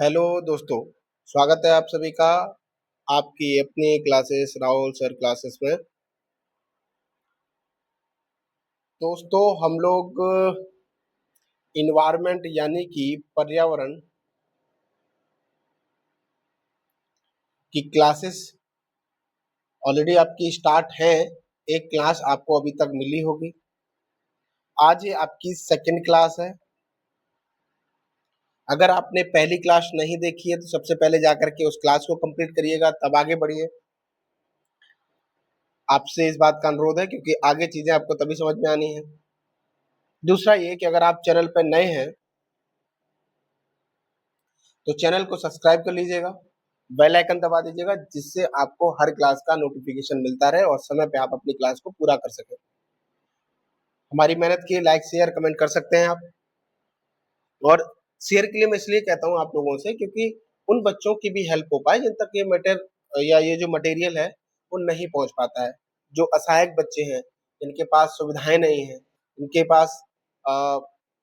Hello दोस्तों, स्वागत है आप सभी का आपकी अपनी क्लासेस राहुल सर क्लासेस में। दोस्तों हम लोग इन्वायरमेंट यानी कि पर्यावरण की क्लासेस ऑलरेडी आपकी स्टार्ट है। एक क्लास आपको अभी तक मिली होगी। आज ये आपकी सेकंड क्लास है। अगर आपने पहली क्लास नहीं देखी है तो सबसे पहले जाकर के उस क्लास को कंप्लीट करिएगा, तब आगे बढ़िए। आपसे इस बात का अनुरोध है क्योंकि आगे चीजें आपको तभी समझ में आनी है। दूसरा ये कि अगर आप चैनल पर नए हैं तो चैनल को सब्सक्राइब कर लीजिएगा, बेल आइकन दबा दीजिएगा, जिससे आपको हर क्लास का नोटिफिकेशन मिलता रहे और समय पे आप अपनी क्लास को पूरा कर सकें। हमारी मेहनत के लिए लाइक शेयर कमेंट कर सकते हैं आप। और शेयर के लिए मैं इसलिए कहता हूँ आप लोगों से क्योंकि उन बच्चों की भी हेल्प हो पाए जिन तक ये ये जो मटेरियल है वो नहीं पहुंच पाता है। जो असहायक बच्चे हैं, जिनके पास सुविधाएं नहीं है, इनके पास अ,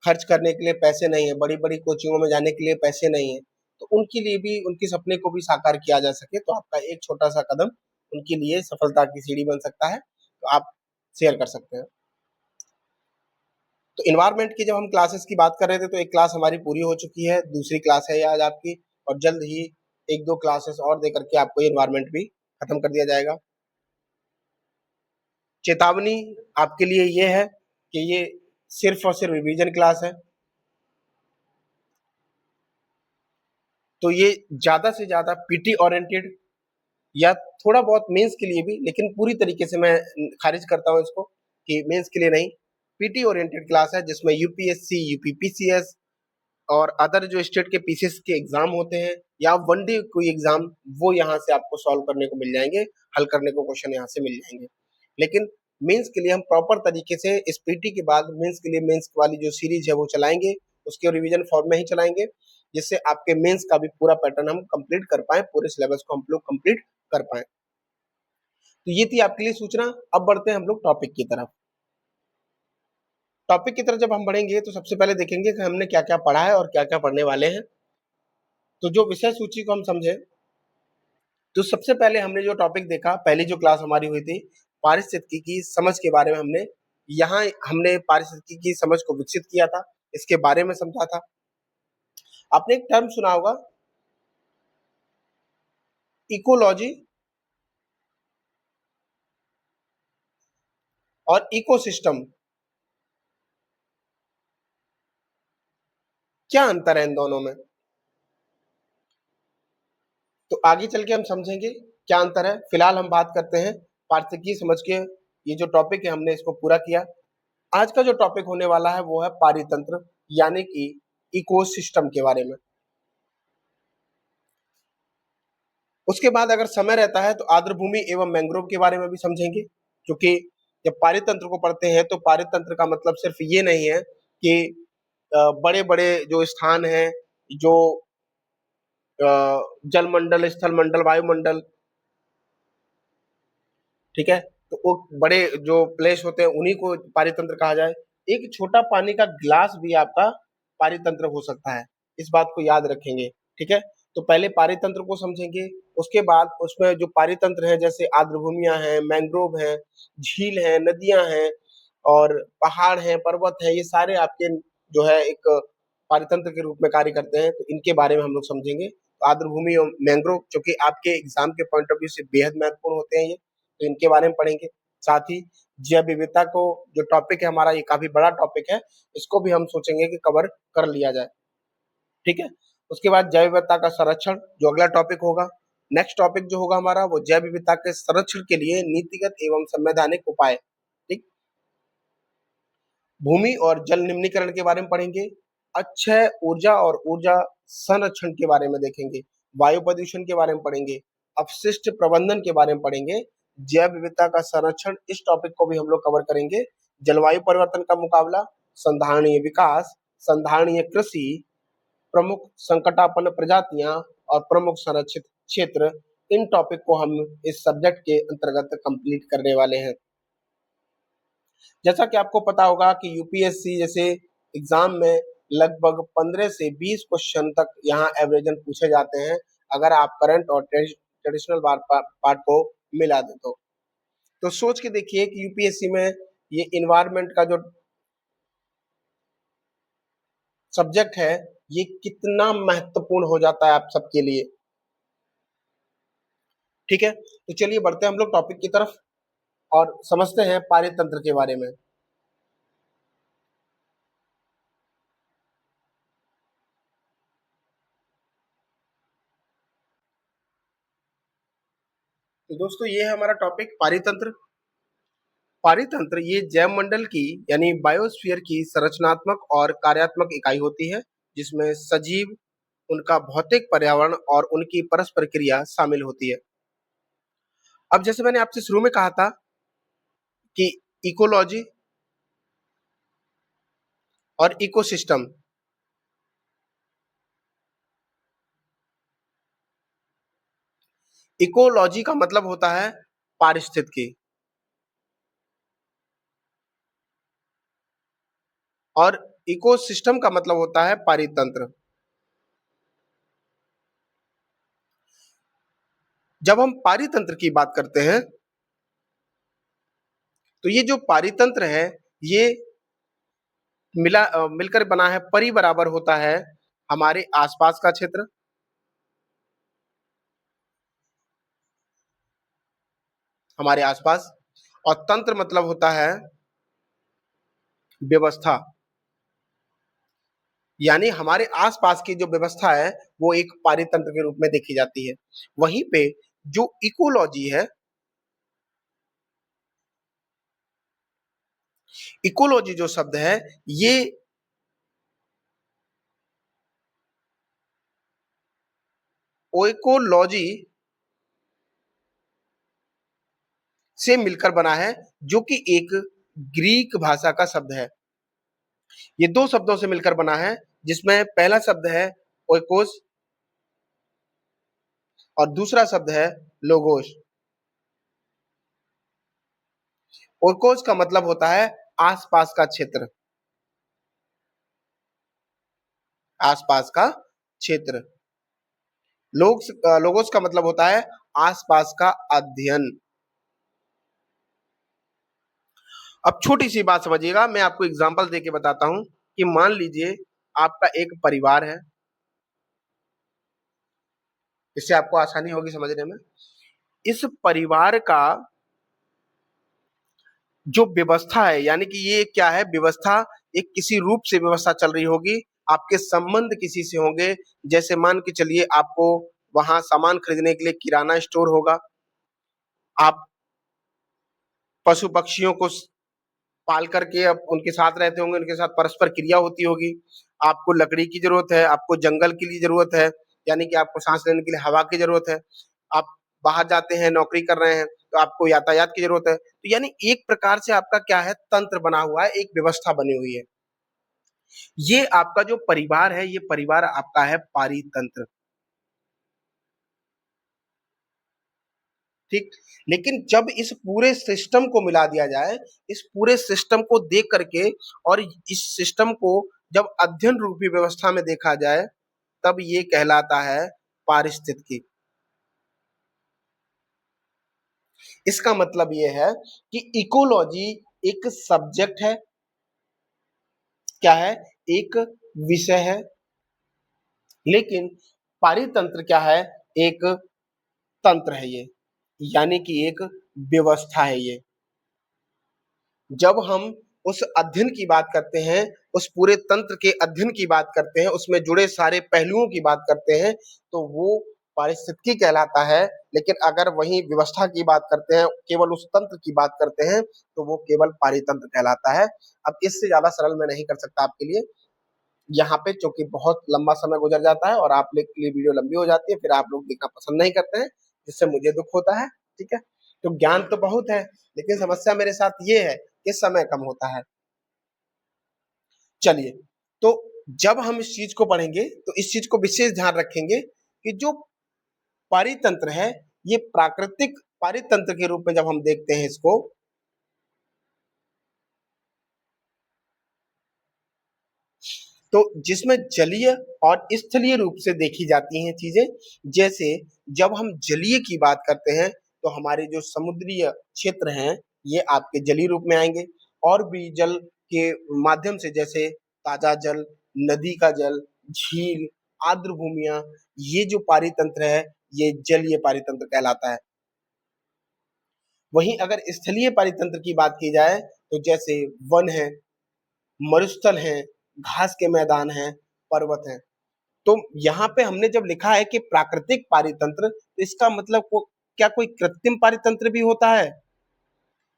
खर्च करने के लिए पैसे नहीं है, बड़ी बड़ी कोचिंगों में जाने के लिए पैसे नहीं है, तो उनके लिए भी उनके सपने को भी साकार किया जा सके तो आपका एक छोटा सा कदम उनके लिए सफलता की सीढ़ी बन सकता है। तो आप शेयर कर सकते हैं। तो इन्वायरमेंट की जब हम क्लासेस की बात कर रहे थे तो एक क्लास हमारी पूरी हो चुकी है, दूसरी क्लास है ये आज आपकी। और जल्द ही एक दो क्लासेस और दे करके आपको इन्वायरमेंट भी खत्म कर दिया जाएगा। चेतावनी आपके लिए ये है कि ये सिर्फ और सिर्फ रिवीजन क्लास है, तो ये ज्यादा से ज्यादा पीटी ओरिएंटेड या थोड़ा बहुत मेंस के लिए भी, लेकिन पूरी तरीके से मैं खारिज करता हूँ इसको कि मेंस के लिए नहीं, पीटी ओरिएंटेड क्लास है जिसमें यूपीएससी यूपीपीसीएस और अदर जो स्टेट के पीसीएस के एग्जाम होते हैं या वनडे कोई एग्जाम, वो यहाँ से आपको सॉल्व करने को मिल जाएंगे, हल करने को क्वेश्चन यहाँ से मिल जाएंगे। लेकिन मेंस के लिए हम प्रॉपर तरीके से इस पीटी के बाद मेंस के लिए मेंस वाली जो सीरीज है वो चलाएंगे, उसके रिवीजन फॉर्म में ही चलाएंगे, जिससे आपके मेंस का भी पूरा पैटर्न हम कंप्लीट कर पाए, पूरे सिलेबस को हम लोग कंप्लीट कर पाए। तो ये थी आपके लिए सूचना। अब बढ़ते हैं हम लोग टॉपिक की तरफ। टॉपिक की तरफ जब हम बढ़ेंगे तो सबसे पहले देखेंगे कि हमने क्या क्या पढ़ा है और क्या क्या पढ़ने वाले हैं। तो जो विषय सूची को हम समझे तो सबसे पहले हमने जो टॉपिक देखा, पहली जो क्लास हमारी हुई थी पारिस्थितिकी की समझ के बारे में, हमने पारिस्थितिकी की समझ को विकसित किया था, इसके बारे में समझा था। आपने एक टर्म सुना होगा, इकोलॉजी और इकोसिस्टम। क्या अंतर है इन दोनों में? तो आगे चल के हम समझेंगे क्या अंतर है। फिलहाल हम बात करते हैं पारिस्थितिकी समझ के। ये जो टॉपिक है हमने इसको पूरा किया। आज का जो टॉपिक होने वाला है वो है पारितंत्र यानी कि इकोसिस्टम के बारे में। उसके बाद अगर समय रहता है तो आर्द्रभूमि एवं मैंग्रोव के बारे में भी समझेंगे, क्योंकि जब पारितंत्र को पढ़ते हैं तो पारितंत्र का मतलब सिर्फ ये नहीं है कि बड़े बड़े जो स्थान हैं, जो जलमंडल, स्थल मंडल, वायुमंडल, ठीक है, तो वो बड़े जो प्लेस होते हैं उन्हीं को पारितंत्र कहा जाए। एक छोटा पानी का गिलास भी आपका पारितंत्र हो सकता है, इस बात को याद रखेंगे। ठीक है, तो पहले पारितंत्र को समझेंगे, उसके बाद उसमें जो पारितंत्र है जैसे आर्द्रभूमियां हैं, मैंग्रोव हैं, झील हैं, नदियां हैं और पहाड़ हैं, पर्वत हैं, ये सारे आपके जो है एक पारितंत्र के रूप में कार्य करते हैं, तो इनके बारे में हम लोग समझेंगे। तो आर्द्रभूमि और मैंग्रोव जो कि आपके एग्जाम के पॉइंट ऑफ व्यू से बेहद महत्वपूर्ण होते हैं ये, तो इनके बारे में पढ़ेंगे। साथ ही जैव विविधता को, जो टॉपिक है हमारा, ये काफी बड़ा टॉपिक है, इसको भी हम सोचेंगे कि कवर कर लिया जाए। ठीक है, उसके बाद जैव विविधता का संरक्षण जो अगला टॉपिक होगा। नेक्स्ट टॉपिक जो होगा हमारा वो जैव विविधता के संरक्षण के लिए नीतिगत एवं संवैधानिक उपाय। ठीक, भूमि और जल निम्नीकरण के बारे में पढ़ेंगे, अक्षय ऊर्जा और ऊर्जा संरक्षण के बारे में देखेंगे, वायु प्रदूषण के बारे में पढ़ेंगे, अपशिष्ट प्रबंधन के बारे में पढ़ेंगे, जैव विविधता का संरक्षण, इस टॉपिक को भी हम लोग कवर करेंगे। जलवायु परिवर्तन का मुकाबला, संधारणीय विकास, संधारणीय कृषि, प्रमुख संकटापन्न प्रजातियां और प्रमुख संरक्षित क्षेत्र, इन टॉपिक को हम इस सब्जेक्ट के अंतर्गत कंप्लीट करने वाले हैं। जैसा कि आपको पता होगा कि यूपीएससी जैसे एग्जाम में लगभग 15 से 20 क्वेश्चन तक यहाँ एवरेजन पूछे जाते हैं, अगर आप करंट और ट्रेडिशनल पार्ट को मिला दे तो सोच के देखिए कि यूपीएससी में ये इन्वायरमेंट का जो सब्जेक्ट है ये कितना महत्वपूर्ण हो जाता है आप सबके लिए। ठीक है, तो चलिए बढ़ते हैं हम लोग टॉपिक की तरफ और समझते हैं पारितंत्र के बारे में। तो दोस्तों ये है हमारा टॉपिक पारितंत्र। पारितंत्र ये जैवमंडल की यानी बायोस्फीयर की संरचनात्मक और कार्यात्मक इकाई होती है, जिसमें सजीव, उनका भौतिक पर्यावरण और उनकी परस्पर क्रिया शामिल होती है। अब जैसे मैंने आपसे शुरू में कहा था कि इकोलॉजी और इकोसिस्टम, इकोलॉजी का मतलब होता है पारिस्थितिकी और इकोसिस्टम का मतलब होता है पारितंत्र। जब हम पारितंत्र की बात करते हैं तो ये जो पारितंत्र है ये मिलकर बना है, परि बराबर होता है हमारे आसपास का क्षेत्र, हमारे आसपास, और तंत्र मतलब होता है व्यवस्था, यानी हमारे आसपास की जो व्यवस्था है वो एक पारितंत्र के रूप में देखी जाती है। वहीं पे जो इकोलॉजी है, इकोलॉजी जो शब्द है ये ओइकोलॉजी से मिलकर बना है, जो कि एक ग्रीक भाषा का शब्द है। ये दो शब्दों से मिलकर बना है, जिसमें पहला शब्द है ओइकोस और दूसरा शब्द है लोगोस। ओइकोस का मतलब होता है आसपास का क्षेत्र, आसपास का क्षेत्र। लोगोस का मतलब होता है आसपास का अध्ययन। अब छोटी सी बात समझिएगा, मैं आपको एग्जांपल देके बताता हूं कि मान लीजिए आपका एक परिवार है, इससे आपको आसानी होगी समझने में। इस परिवार का जो व्यवस्था है, यानी कि ये क्या है, व्यवस्था एक किसी रूप से व्यवस्था चल रही होगी, आपके संबंध किसी से होंगे। जैसे मान के चलिए आपको वहां सामान खरीदने के लिए किराना स्टोर होगा, आप पशु पक्षियों को पाल करके अब उनके साथ रहते होंगे, उनके साथ परस्पर क्रिया होती होगी। आपको लकड़ी की जरूरत है, आपको जंगल के लिए जरूरत है, यानी कि आपको सांस लेने के लिए हवा की जरूरत है। आप बाहर जाते हैं, नौकरी कर रहे हैं, तो आपको यातायात की जरूरत है। तो यानी एक प्रकार से आपका क्या है, तंत्र बना हुआ है, एक व्यवस्था बनी हुई है। ये आपका जो परिवार है, ये परिवार आपका है पारितंत्र। ठीक, लेकिन जब इस पूरे सिस्टम को मिला दिया जाए, इस पूरे सिस्टम को देख करके और इस सिस्टम को जब अध्ययन रूपी व्यवस्था में देखा जाए, तब ये कहलाता है पारिस्थितिकी। इसका मतलब ये है कि इकोलॉजी एक सब्जेक्ट है, क्या है, एक विषय है, लेकिन पारितंत्र क्या है, एक तंत्र है ये, यानी कि एक व्यवस्था है ये। जब हम उस अध्ययन की बात करते हैं, उस पूरे तंत्र के अध्ययन की बात करते हैं, उसमें जुड़े सारे पहलुओं की बात करते हैं, तो वो पारिस्थितिकी कहलाता है। लेकिन अगर वही व्यवस्था की बात करते हैं, केवल उस तंत्र की बात करते हैं, तो वो केवल पारितंत्र कहलाता है। अब इससे ज्यादा सरल मैं नहीं कर सकता आपके लिए यहाँ पे, क्योंकि बहुत लंबा समय गुजर जाता है और आप लोग के लिए वीडियो लंबी हो जाती है, फिर आप लोग देखना पसंद नहीं करते हैं, जिससे मुझे दुख होता है। ठीक है, तो ज्ञान तो बहुत है, लेकिन समस्या मेरे साथ ये है कि समय कम होता है। चलिए, तो जब हम इस चीज को पढ़ेंगे तो इस चीज को विशेष ध्यान रखेंगे कि जो पारितंत्र है, ये प्राकृतिक पारितंत्र के रूप में जब हम देखते हैं इसको, तो जिसमें जलीय और स्थलीय रूप से देखी जाती हैं चीजें। जैसे जब हम जलीय की बात करते हैं तो हमारे जो समुद्रीय क्षेत्र हैं ये आपके जलीय रूप में आएंगे, और भी जल के माध्यम से जैसे ताजा जल, नदी का जल, झील, आर्द्र भूमियां, ये जो पारितंत्र है ये जलीय पारितंत्र कहलाता है। वहीं अगर स्थलीय पारितंत्र की बात की जाए तो जैसे वन है, मरुस्थल है, घास के मैदान हैं, पर्वत हैं। तो यहाँ पे हमने जब लिखा है कि प्राकृतिक पारितंत्र, तो इसका मतलब क्या कोई कृत्रिम पारितंत्र भी होता है?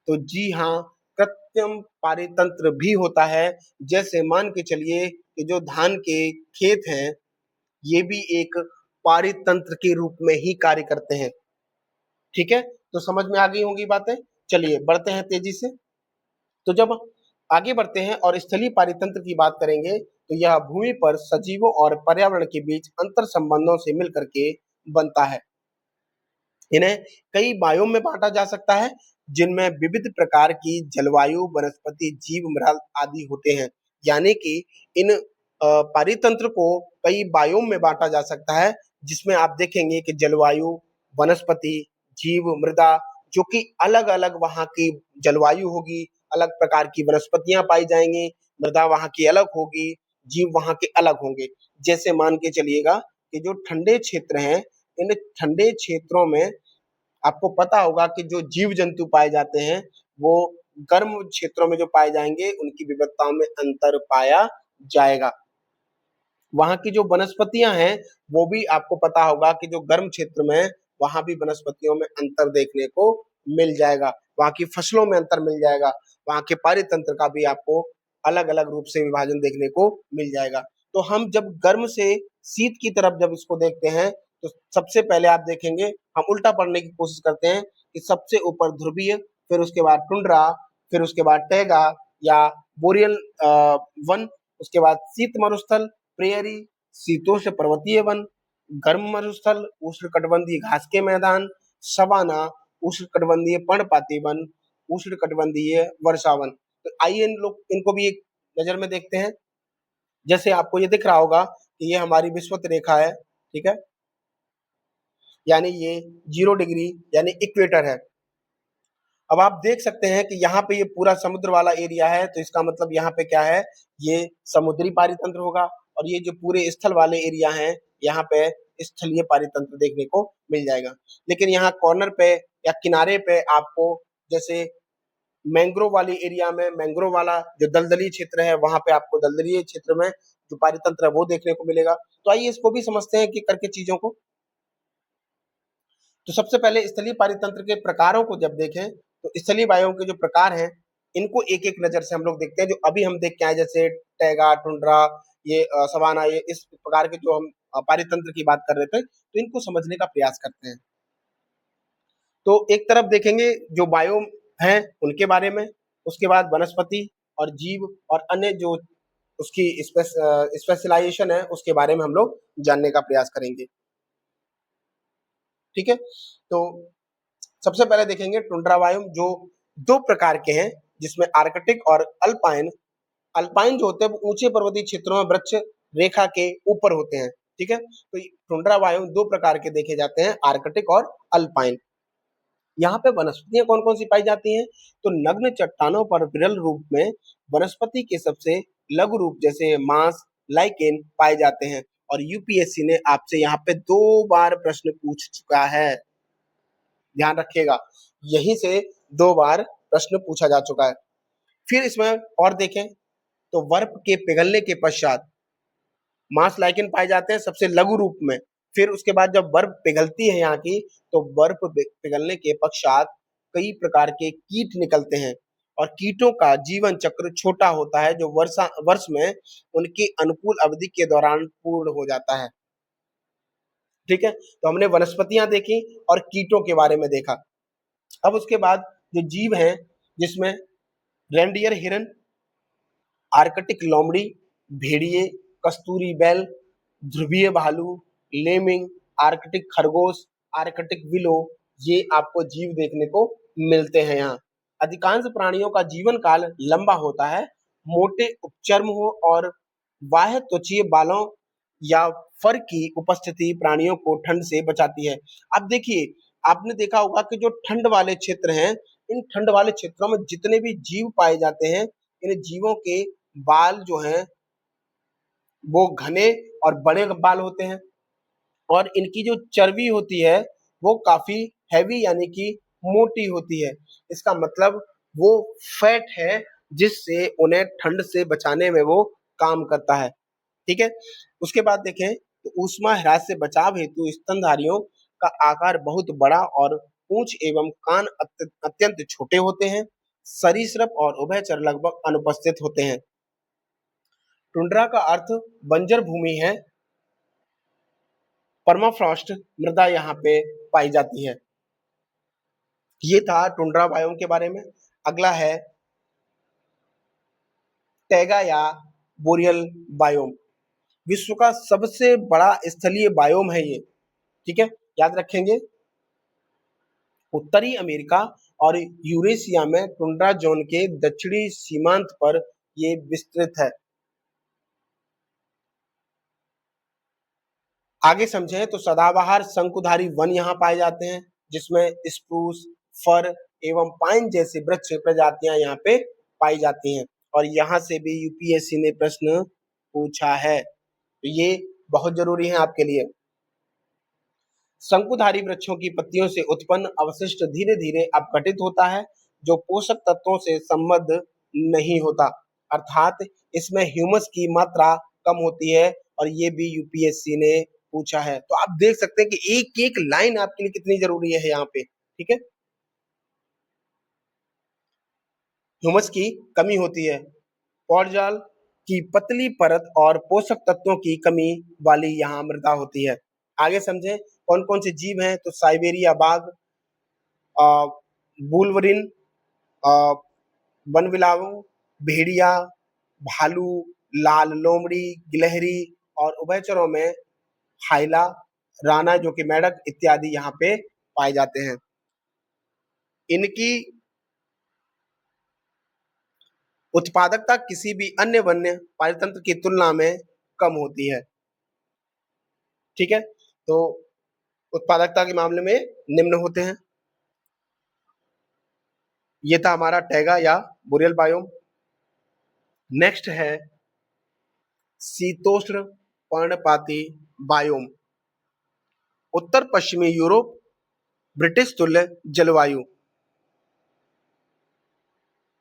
तो जी हाँ, कृत्रिम पारितंत्र भी होता है। जैसे मान के चलिए कि जो धान के खेत हैं ये भी एक पारितंत्र के रूप में ही कार्य करते हैं। ठीक है, तो समझ में आ गई होंगी बातें। चलिए बढ़ते हैं तेजी से। तो जब आगे बढ़ते हैं और स्थलीय पारितंत्र की बात करेंगे तो यह भूमि पर सजीवों और पर्यावरण के बीच अंतर संबंधों से मिलकर के बनता है। इन्हें कई बायोम में बांटा जा सकता है जिनमें विविध प्रकार की जलवायु, वनस्पति, जीव, मृग आदि होते हैं। यानी कि इन पारितंत्र को कई बायोम में बांटा जा सकता है जिसमें आप देखेंगे कि जलवायु, वनस्पति, जीव, मृदा, जो कि अलग अलग वहाँ की जलवायु होगी, अलग प्रकार की वनस्पतियां पाई जाएंगी, मृदा वहाँ की अलग होगी, जीव वहाँ के अलग होंगे। जैसे मान के चलिएगा कि जो ठंडे क्षेत्र हैं, इन ठंडे क्षेत्रों में आपको पता होगा कि जो जीव जंतु पाए जाते हैं वो गर्म क्षेत्रों में जो पाए जाएंगे उनकी विविधताओं में अंतर पाया जाएगा। वहाँ की जो वनस्पतियां हैं वो भी आपको पता होगा कि जो गर्म क्षेत्र में, वहां भी वनस्पतियों में अंतर देखने को मिल जाएगा, वहाँ की फसलों में अंतर मिल जाएगा, वहाँ के पारितंत्र का भी आपको अलग अलग रूप से विभाजन देखने को मिल जाएगा। तो हम जब गर्म से शीत की तरफ जब इसको देखते हैं तो सबसे पहले आप देखेंगे हम उल्टा पढ़ने की कोशिश करते हैं कि सबसे ऊपर ध्रुवीय, फिर उसके बाद टुंड्रा, फिर उसके बाद टैगा या बोरियल वन, उसके बाद शीत मरुस्थल, प्रेयरी, शीतोष्ण पर्वतीय वन, गर्म मरुस्थल, उष्णकटिबंधीय घास के मैदान, सवाना, उष्णकटिबंधीय पर्णपाती वन, उष्णकटिबंधीय वर्षावन। तो आइए इनको भी एक नजर में देखते हैं। जैसे आपको ये दिख रहा होगा कि ये हमारी विषुवत रेखा है, ठीक है, यानी ये 0 डिग्री यानी इक्वेटर है। अब आप देख सकते हैं कि यहाँ पे ये पूरा समुद्र वाला एरिया है, तो इसका मतलब यहाँ पे क्या है, ये समुद्री पारितंत्र होगा, और ये जो पूरे स्थल वाले एरिया हैं यहाँ पे स्थलीय पारितंत्र देखने को मिल जाएगा। लेकिन यहाँ कॉर्नर पे या किनारे पे आपको जैसे मैंग्रोव वाली एरिया में, मैंग्रोव वाला जो दलदली क्षेत्र है वहां पे आपको दलदली क्षेत्र में जो पारितंत्र है वो देखने को मिलेगा। तो आइए इसको भी समझते हैं कि करके चीजों को। तो सबसे पहले स्थलीय पारितंत्र के प्रकारों को जब देखें तो स्थलीय वायुओं के जो प्रकार हैं इनको एक एक नजर से हम लोग देखते हैं, जो अभी हम देख के आए जैसे टैगा, टुंड्रा, ये सवाना, ये इस प्रकार के जो हम पारितंत्र की बात कर रहे थे, तो इनको समझने का प्रयास करते हैं। तो एक तरफ देखेंगे जो बायोम हैं उनके बारे में, उसके बाद वनस्पति और जीव और अन्य जो उसकी स्पेशलाइजेशन है उसके बारे में हम लोग जानने का प्रयास करेंगे। ठीक है, तो सबसे पहले देखेंगे टुंड्रा बायोम, जो दो प्रकार के हैं जिसमें आर्कटिक और अल्पाइन। अल्पाइन जो होते हैं वो ऊंचे पर्वतीय क्षेत्रों में वृक्ष रेखा के ऊपर होते हैं। ठीक है, तो टुंड्रा बायोम दो प्रकार के देखे जाते हैं, आर्कटिक और अल्पाइन। यहाँ पे वनस्पतियां कौन कौन सी पाई जाती हैं, तो नग्न चट्टानों पर विरल रूप में वनस्पति के सबसे लघु रूप जैसे मांस, लाइकेन पाए जाते हैं। और यूपीएससी ने आपसे यहाँ पे 2 बार प्रश्न पूछ चुका है, ध्यान रखिएगा, यहीं से 2 बार प्रश्न पूछा जा चुका है। फिर इसमें और देखें तो बर्फ के पिघलने के पश्चात मांस लाइकेन पाए जाते हैं सबसे लघु रूप में। फिर उसके बाद जब बर्फ पिघलती है यहाँ की, तो बर्फ पिघलने के पश्चात कई प्रकार के कीट निकलते हैं, और कीटों का जीवन चक्र छोटा होता है जो वर्ष में उनकी अनुकूल अवधि के दौरान पूर्ण हो जाता है। ठीक है, तो हमने वनस्पतियां देखी और कीटों के बारे में देखा। अब उसके बाद जो जीव हैं जिसमें रेंडियर हिरन, आर्कटिक लोमड़ी, भेड़िए, कस्तूरी बैल, ध्रुवीय भालू, लेमिंग, आर्कटिक खरगोश, आर्कटिक विलो, ये आपको जीव देखने को मिलते हैं यहाँ। अधिकांश प्राणियों का जीवन काल लंबा होता है, मोटे उपचर्म हो और बाह्य त्वचीय बालों या फर की उपस्थिति प्राणियों को ठंड से बचाती है। अब देखिए, आपने देखा होगा कि जो ठंड वाले क्षेत्र हैं, इन ठंड वाले क्षेत्रों में जितने भी जीव पाए जाते हैं, इन जीवों के बाल जो हैं वो घने और बड़े बाल होते हैं और इनकी जो चर्बी होती है वो काफी हैवी यानी कि मोटी होती है। इसका मतलब वो फैट है जिससे उन्हें ठंड से बचाने में वो काम करता है। ठीक है। उसके बाद देखें तो ऊष्मा ह्रास से बचाव हेतु स्तनधारियों का आकार बहुत बड़ा और पूंछ एवं कान अत्यंत छोटे होते हैं। सरीसृप और उभयचर लगभग अनुपस्थित होते हैं। टुंड्रा का अर्थ बंजर भूमि है। परमाफ्रॉस्ट मृदा यहाँ पे पाई जाती है। ये था टुंड्रा बायोम के बारे में। अगला है टैगा या बोरियल बायोम। विश्व का सबसे बड़ा स्थलीय बायोम है ये। ठीक है, याद रखेंगे। उत्तरी अमेरिका और यूरेशिया में टुंड्रा जोन के दक्षिणी सीमांत पर ये विस्तृत है। आगे समझें तो सदाबहार शंकुधारी वन यहाँ पाए जाते हैं जिसमें स्प्रूस, फर एवं पाइन जैसे वृक्ष प्रजातियां यहाँ पे पाई जाती हैं और यहाँ से भी यूपीएससी ने प्रश्न पूछा है, तो ये बहुत जरूरी है आपके लिए। शंकुधारी वृक्षों की पत्तियों से उत्पन्न अवशिष्ट धीरे धीरे अपघटित होता है जो पोषक तत्वों से संबद्ध नहीं होता, अर्थात इसमें ह्यूमस की मात्रा कम होती है और ये भी यूपीएससी ने पूछा है। तो आप देख सकते हैं कि एक एक लाइन आपके लिए कितनी जरूरी है यहाँ पे। ठीक है, ह्यूमस की कमी होती है, पौधजाल की पतली परत और पोषक तत्वों की कमी वाली यहाँ मृदा होती है। आगे समझें कौन कौन से जीव हैं, तो साइबेरिया बाघ, बुलवरिन, बनविलाव, भेड़िया, भालू, लाल लोमड़ी, गिलहरी और उभयचरों में हाइला, राना जो कि मेढक इत्यादि यहाँ पे पाए जाते हैं। इनकी उत्पादकता किसी भी अन्य वन्य पारितंत्र की तुलना में कम होती है। ठीक है, तो उत्पादकता के मामले में निम्न होते हैं। ये था हमारा टैगा या बोरियल बायोम। नेक्स्ट है शीतोष्ण पर्णपाती बायोम। उत्तर पश्चिमी यूरोप, ब्रिटिश तुल्य जलवायु।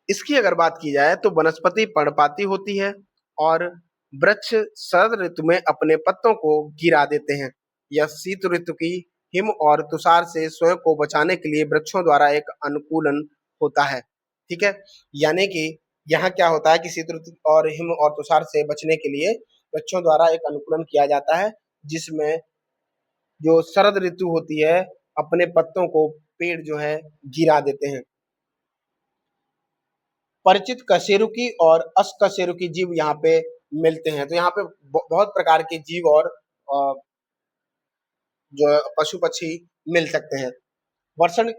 इसकी अगर बात की जाए तो वनस्पति पर्णपाती होती है और वृक्ष शरद ऋतु में अपने पत्तों को गिरा देते हैं। यह शीत ऋतु की हिम और तुषार से स्वयं को बचाने के लिए वृक्षों द्वारा एक अनुकूलन होता है। ठीक है, यानी कि यहाँ क्या होता है कि शीत ऋतु और हिम और तुषार से बचने के लिए वृक्षों द्वारा एक अनुकूलन किया जाता है जिसमें जो शरद ऋतु होती है अपने पत्तों को पेड़ जो है गिरा देते हैं। परिचित कशेरुकी और अकशेरुकी जीव यहाँ पे मिलते हैं। तो यहाँ पे बहुत प्रकार के जीव और जो पशु पक्षी मिल सकते हैं। वर्षण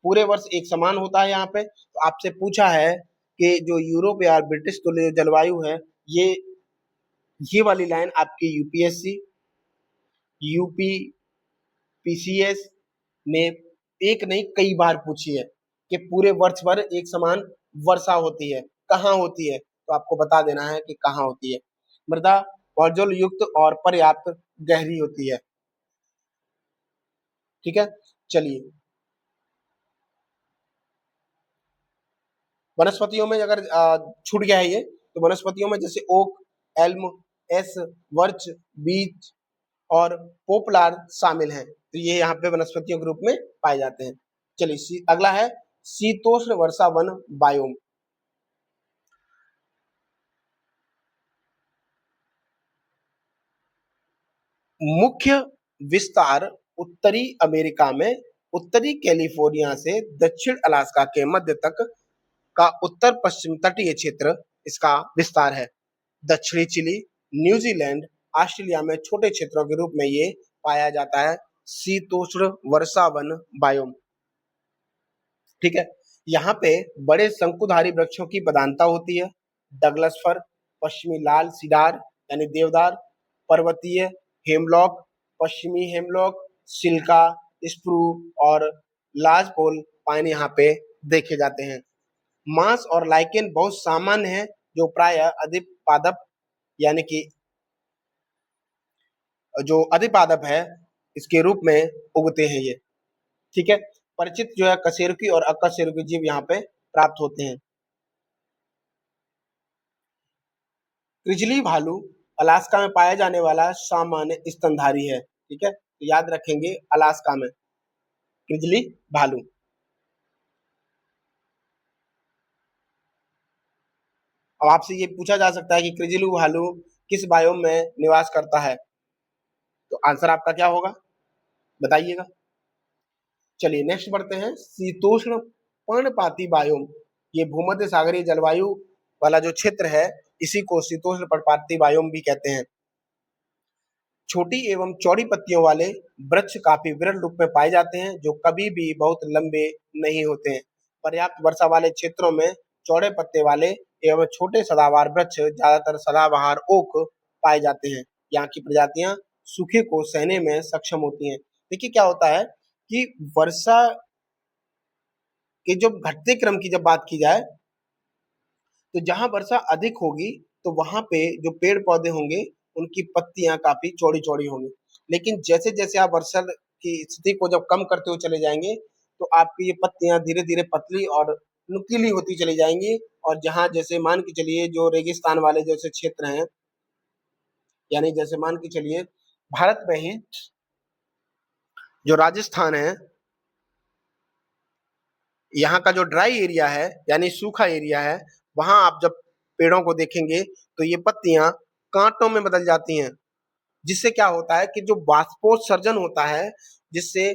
पूरे वर्ष एक समान होता है यहाँ पे। तो आपसे पूछा है कि जो यूरोप या ब्रिटिश तुल्य जलवायु है, ये वाली लाइन आपकी यूपीएससी, यूपी, पीसीएस ने एक नहीं कई बार पूछी है कि पूरे वर्ष भर एक समान वर्षा होती है, कहाँ होती है, तो आपको बता देना है कि कहाँ होती है। मृदा भौजल युक्त और पर्याप्त गहरी होती है। ठीक है, चलिए वनस्पतियों में अगर छूट गया है ये, तो वनस्पतियों में जैसे ओक, एल्म, एस, वर्च, बीच और पोपलार शामिल हैं। तो ये यहाँ पे वनस्पतियों के रूप में पाए जाते हैं। चलिए अगला है शीतोष्ण वर्षा वन बायोम। मुख्य विस्तार उत्तरी अमेरिका में उत्तरी कैलिफोर्निया से दक्षिण अलास्का के मध्य तक का उत्तर पश्चिम तटीय क्षेत्र इसका विस्तार है। दक्षिणी चिली, न्यूजीलैंड, ऑस्ट्रेलिया में छोटे क्षेत्रों के रूप में ये पाया जाता है। शीतोष्ण वर्षा वन बायोम। ठीक है, यहाँ पे बड़े शंकुधारी वृक्षों की प्रधानता होती है। डगलस फर, पश्चिमी लाल सीडार यानी देवदार, पर्वतीय हेमलॉक, पश्चिमी हेमलॉक, सिल्का, स्प्रू और लाजपोल पाइन यहाँ पे देखे जाते हैं। मांस और लाइकेन बहुत सामान्य है, जो प्राय अधिपादप यानी कि जो अधिपादप है इसके रूप में उगते हैं ये, ठीक है। परिचित जो है कशेरुकी और अकशेरुकी जीव यहाँ पे प्राप्त होते हैं। क्रिजली भालू अलास्का में पाया जाने वाला सामान्य स्तनधारी है, ठीक है, तो याद रखेंगे अलास्का में क्रिजली भालू। अब आपसे ये पूछा जा सकता है कि क्रिजली भालू किस बायोम में निवास करता है, तो आंसर आपका क्या होगा बताइएगा। चलिए नेक्स्ट बढ़ते हैं, शीतोष्ण पर्णपाती बायोम। ये भूमध्य सागरीय जलवायु वाला जो क्षेत्र है इसी को शीतोष्ण पर्णपाती बायोम भी कहते हैं। छोटी एवं चौड़ी पत्तियों वाले वृक्ष काफी विरल रूप में पाए जाते हैं, जो कभी भी बहुत लंबे नहीं होते हैं। पर्याप्त वर्षा वाले क्षेत्रों में चौड़े पत्ते वाले एवं छोटे सदाबहार वृक्ष, ज्यादातर सदाबहार ओक पाए जाते हैं। यहाँ की प्रजातियां सूखे को सहने में सक्षम होती हैं। देखिए क्या होता है कि वर्षा के जो घटते क्रम की जब बात की जाए, तो जहां वर्षा अधिक होगी तो वहां पे जो पेड़ पौधे होंगे उनकी पत्तियां काफी चौड़ी चौड़ी होंगी। लेकिन जैसे जैसे आप वर्षा की स्थिति को जब कम करते हुए चले जाएंगे, तो आपकी ये पत्तियां धीरे धीरे पतली और नुकीली होती चली जाएंगी। और जहां जैसे मान के चलिए जो रेगिस्तान वाले जैसे क्षेत्र हैं, यानी जैसे मान के चलिए भारत में ही जो राजस्थान है, यहाँ का जो ड्राई एरिया है यानी सूखा एरिया है, वहां आप जब पेड़ों को देखेंगे तो ये पत्तियां कांटों में बदल जाती हैं। जिससे क्या होता है कि जो बाष्पोत्सर्जन होता है, जिससे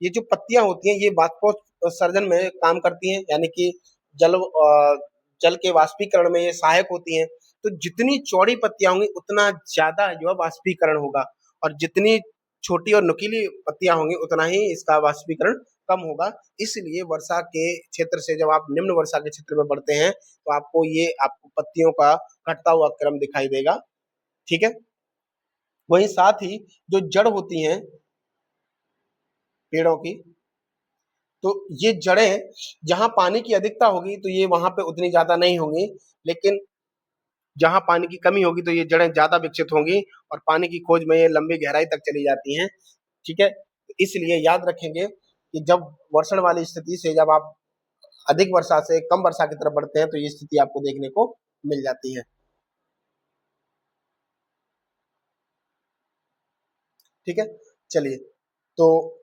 ये जो पत्तियां होती हैं ये बाष्पोत्सर्जन में काम करती हैं, यानी कि जल के वाष्पीकरण में ये सहायक होती हैं। तो जितनी चौड़ी पत्तियां होंगी उतना ज्यादा जो है वाष्पीकरण होगा, और जितनी छोटी और नुकीली पत्तियां होंगी उतना ही इसका वाष्पीकरण कम होगा। इसलिए वर्षा के क्षेत्र से जब आप निम्न वर्षा के क्षेत्र में बढ़ते हैं तो आपको पत्तियों का घटता हुआ क्रम दिखाई देगा, ठीक है। वहीं साथ ही जो जड़ होती हैं पेड़ों की, तो ये जड़ें जहां पानी की अधिकता होगी तो ये वहां पे उतनी ज्यादा नहीं होंगी, लेकिन जहां पानी की कमी होगी तो ये जड़ें ज्यादा विकसित होंगी और पानी की खोज में ये लंबी गहराई तक चली जाती हैं, ठीक है। तो इसलिए याद रखेंगे कि जब वर्षण वाली स्थिति से जब आप अधिक वर्षा से कम वर्षा की तरफ बढ़ते हैं तो ये स्थिति आपको देखने को मिल जाती है, ठीक है। चलिए, तो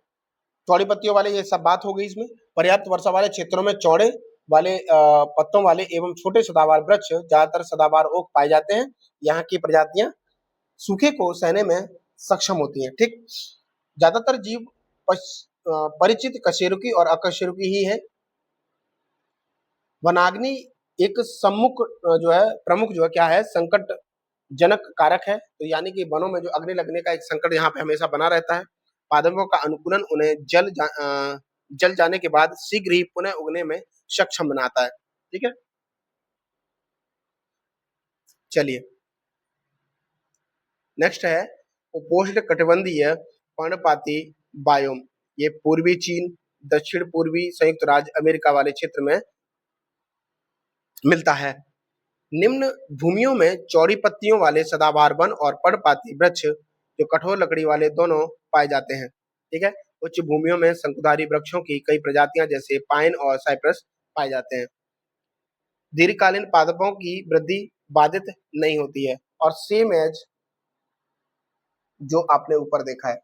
चौड़ी पत्तियों वाले ये सब बात हो गई। इसमें पर्याप्त वर्षा वाले क्षेत्रों में चौड़े वाले पत्तों वाले एवं छोटे सदाबहार वृक्ष, ज्यादातर सदाबहार ओक पाए जाते हैं। यहाँ की प्रजातियां सूखे को सहने में सक्षम होती हैं, ठीक। ज्यादातर जीव परिचित कशेरुकी और अकशेरुकी ही है। वनाग्नि एक सम्मुख जो है प्रमुख जो है क्या है संकट जनक कारक है, तो यानी कि वनों में जो अग्नि लगने का एक संकट यहाँ पे हमेशा बना रहता है। पादपों का अनुकूलन उन्हें जल जाने के बाद शीघ्र ही पुनः उगने में सक्षम बनाता है, ठीक है। चलिए नेक्स्ट है उपोष्ण कटिबंधीय पर्णपाती बायोम। ये पूर्वी चीन, दक्षिण पूर्वी संयुक्त राज्य अमेरिका वाले क्षेत्र में मिलता है। निम्न भूमियों में चौड़ी पत्तियों वाले सदाबहार वन और पर्णपाती वृक्ष जो कठोर लकड़ी वाले दोनों पाए जाते हैं, ठीक है। उच्च भूमियों में शंकुधारी वृक्षों की कई प्रजातियां जैसे पाइन और साइप्रस पाए जाते हैं। दीर्घकालीन पादपों की वृद्धि बाधित नहीं होती है, और सेम एज जो आपने ऊपर देखा है,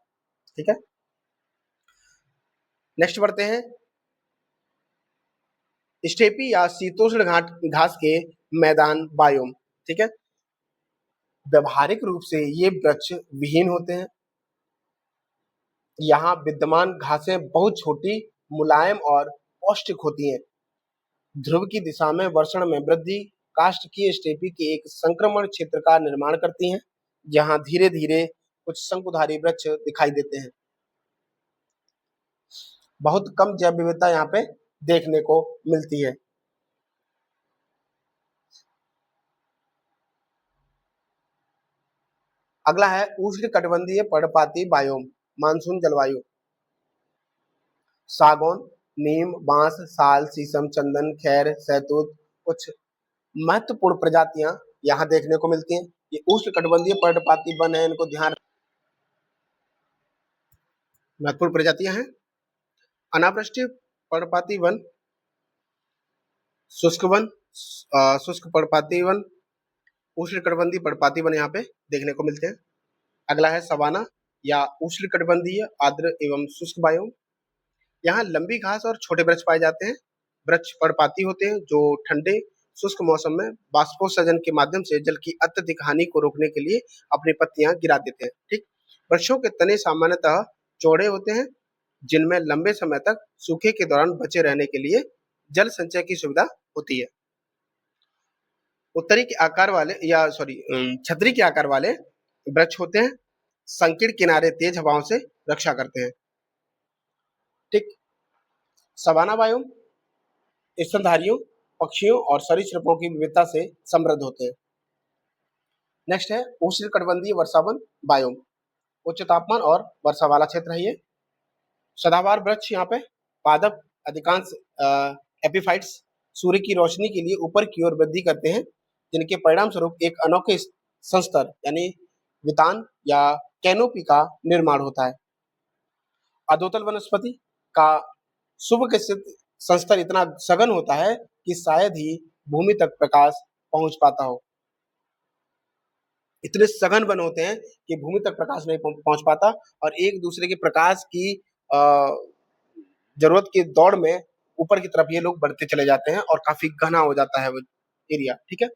ठीक है। नेक्स्ट बढ़ते हैं, स्टेपी या शीतोष्ण घास के मैदान बायोम, ठीक है। व्यवहारिक रूप से ये वृक्ष विहीन होते हैं। यहाँ विद्यमान घासें बहुत छोटी, मुलायम और पौष्टिक होती हैं। ध्रुव की दिशा में वर्षण में वृद्धि काष्ठकीय स्टेपी के एक संक्रमण क्षेत्र का निर्माण करती हैं, जहाँ धीरे धीरे कुछ शंकुधारी वृक्ष दिखाई देते हैं। बहुत कम जैव विविधता यहाँ पे देखने को मिलती है। अगला है उष्णकटिबंधीय पर्णपाती बायोम, मानसून जलवायु। सागौन, नीम, बांस, साल, शीशम, चंदन, खैर, शहतूत, कुछ महत्वपूर्ण प्रजातियां यहाँ देखने को मिलती हैं। ये उष्णकटिबंधीय पर्णपाती वन है, इनको ध्यान, महत्वपूर्ण प्रजातियां हैं। अनावृष्टि पर्णपाती वन, शुष्क वन, शुष्क पर्णपाती वन, उष्णकटिबंधीय पर्णपाती वन यहाँ पे देखने को मिलते हैं। अगला है सवाना या उष्णकटिबंधीय आर्द्र एवं शुष्क बायोम। यहाँ लंबी घास और छोटे वृक्ष पाए जाते हैं। वृक्ष पर्णपाती होते हैं जो ठंडे शुष्क मौसम में बाष्पोत्सर्जन के माध्यम से जल की अत्यधिक हानि को रोकने के लिए अपनी पत्तियां गिरा देते हैं। ठीक, वृक्षों के तने सामान्यतः चौड़े होते हैं, जिनमें लंबे समय तक सूखे के दौरान बचे रहने के लिए जल संचय की सुविधा होती है। उत्तरी के आकार वाले या छतरी के आकार वाले वृक्ष होते हैं, संकीर्ण किनारे तेज हवाओं से रक्षा करते हैं। ठीक, सवाना बायोम स्तनधारियों, पक्षियों और सरीसृपों की विविधता से समृद्ध होते हैं। नेक्स्ट है उष्णकटिबंधीय वर्षावन बायोम, उच्च तापमान और वर्षा वाला क्षेत्र है ये। सदाबहार वृक्ष यहाँ पे, पादप अधिकांश एपिफाइट्स सूर्य की रोशनी के लिए ऊपर की ओर वृद्धि करते हैं, जिनके परिणाम स्वरूप एक अनोखे संस्तर यानी वितान या कैनोपी का निर्माण होता है। अधोतल वनस्पति का सुविकसित संस्तर इतना सघन होता है कि शायद ही भूमि तक प्रकाश पहुंच पाता हो। इतने सघन वन होते हैं कि भूमि तक प्रकाश नहीं पहुंच पाता और एक दूसरे के प्रकाश की जरूरत की दौड़ में ऊपर की तरफ ये लोग बढ़ते चले जाते हैं और काफी घना हो जाता है वो एरिया। ठीक है,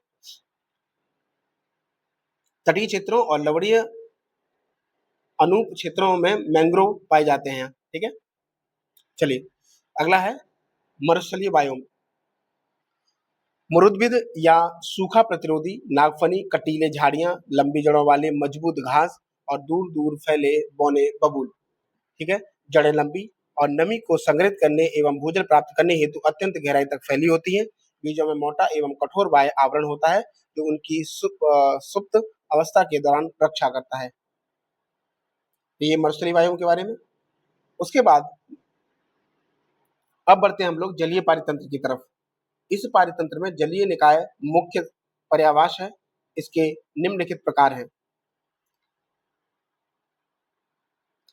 तटीय क्षेत्रों और लवणीय अनूप क्षेत्रों में मैंग्रोव पाए जाते हैं। ठीक है, चलिए अगला है मरुस्थलीय बायोम, मुरुदबिद या सूखा प्रतिरोधी नागफनी, कटीले झाड़ियां, लंबी जड़ों वाले मजबूत घास और दूर दूर फैले बौने बबूल। ठीक है, जड़ें लंबी और नमी को संग्रहित करने एवं भूजल प्राप्त करने हेतु अत्यंत गहराई तक फैली होती है। बीजों में मोटा एवं कठोर बाह्य आवरण होता है जो उनकी सुप्त अवस्था के दौरान रक्षा करता है। ये मरुस्थलीय बायोम के बारे में। उसके बाद अब बढ़ते हैं हम लोग जलीय पारितंत्र की तरफ। इस पारितंत्र में जलीय निकाय मुख्य पर्यावास है। इसके निम्नलिखित प्रकार हैं,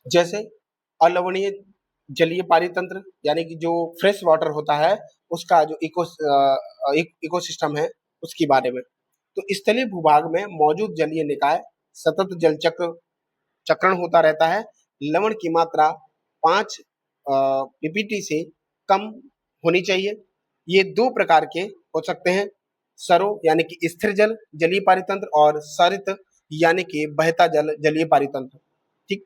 जैसे अलवणीय जलीय पारितंत्र यानी कि जो फ्रेश वाटर होता है उसका जो इकोसिस्टम है उसके बारे में। तो स्थलीय भूभाग में मौजूद जलीय निकाय सतत जल चक्रण होता रहता है। लवण की मात्रा 5 पीपीटी से कम होनी चाहिए। ये दो प्रकार के हो सकते हैं, सरो यानी कि स्थिर जल जलीय पारितंत्र और सरित यानी कि बहता जल जलीय पारितंत्र। ठीक,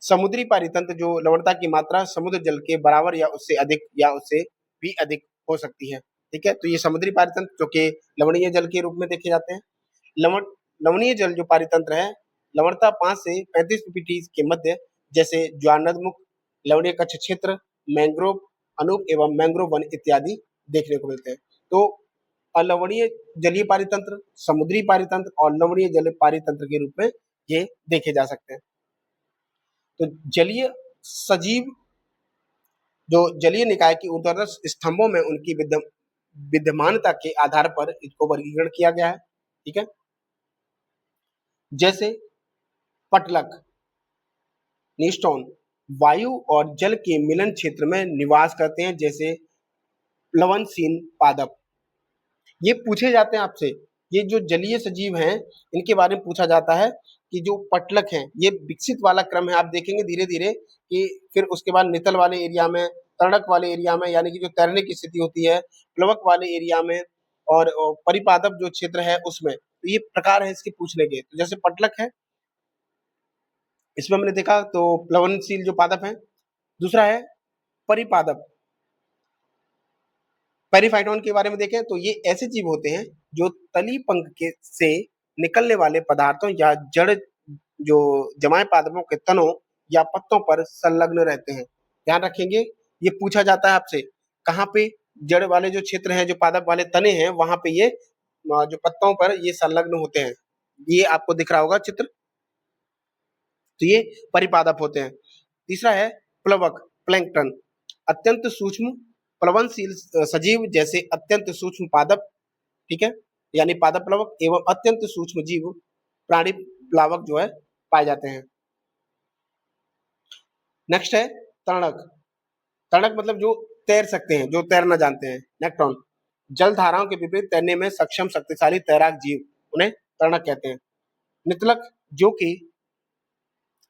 समुद्री पारितंत्र जो लवणता की मात्रा समुद्र जल के बराबर या उससे अधिक या उससे भी अधिक हो सकती है। ठीक है, तो ये समुद्री पारितंत्र जो कि लवणीय जल के रूप में देखे जाते हैं। लवणीय जल जो पारितंत्र है, लवणता 5 से 35 पीपीटी के मध्य, जैसे ज्वारनदमुख, लवणीय कच्छ क्षेत्र, मैंग्रोव अनूप एवं मैंग्रोव वन इत्यादि देखने को मिलते हैं। तो अलवणीय जलीय पारितंत्र, समुद्री पारितंत्र और लवणीय जल पारितंत्र के रूप में ये देखे जा सकते हैं। तो जलीय सजीव जो जलीय निकाय की ऊर्ध्वाधर स्तंभों में उनकी विद्यमानता के आधार पर इसको वर्गीकरण किया गया है। ठीक है, जैसे पटलक, नीस्टोन वायु और जल के मिलन क्षेत्र में निवास करते हैं, जैसे प्लवनशील पादप। ये पूछे जाते हैं आपसे, ये जो जलीय सजीव हैं इनके बारे में पूछा जाता है कि जो पटलक हैं ये विकसित वाला क्रम है। आप देखेंगे धीरे धीरे कि फिर उसके बाद नितल वाले एरिया में, तरणक वाले एरिया में यानी कि जो तैरने की स्थिति होती है, प्लवक वाले एरिया में और परिपादप जो क्षेत्र है उसमें। तो ये प्रकार है इसके पूछने के। तो जैसे पटलक है, इसमें हमने देखा तो प्लवनशील जो पादप है। दूसरा है परिपादप, पेरिफाइटोन के बारे में देखें तो ये ऐसे जीव होते हैं जो तली पंख के से निकलने वाले पदार्थों या जड़ जो जमाए पादपों के तनों या पत्तों पर संलग्न रहते हैं। ध्यान रखेंगे, ये पूछा जाता है आपसे कहाँ पे जड़ वाले जो क्षेत्र हैं, जो पादप वाले तने हैं, वहां पे ये जो पत्तों पर ये संलग्न होते हैं। ये आपको दिख रहा होगा चित्र। तो ये परिपादप होते हैं। तीसरा है प्लवक, प्लैंकटन, अत्यंत सूक्ष्म प्लवनशील सजीव जैसे अत्यंत सूक्ष्म पादप, ठीक है, यानी पादप प्लवक एवं अत्यंत सूक्ष्म जीव प्राणी प्लावक जो है पाए जाते हैं। नेक्स्ट है तरणक। तरणक मतलब जो तैर सकते हैं, जो तैरना जानते हैं। नेक्ट्रॉन, जल धाराओं के विपरीत तैरने में सक्षम शक्तिशाली तैराक जीव, उन्हें तरणक कहते हैं। नितलक, जो कि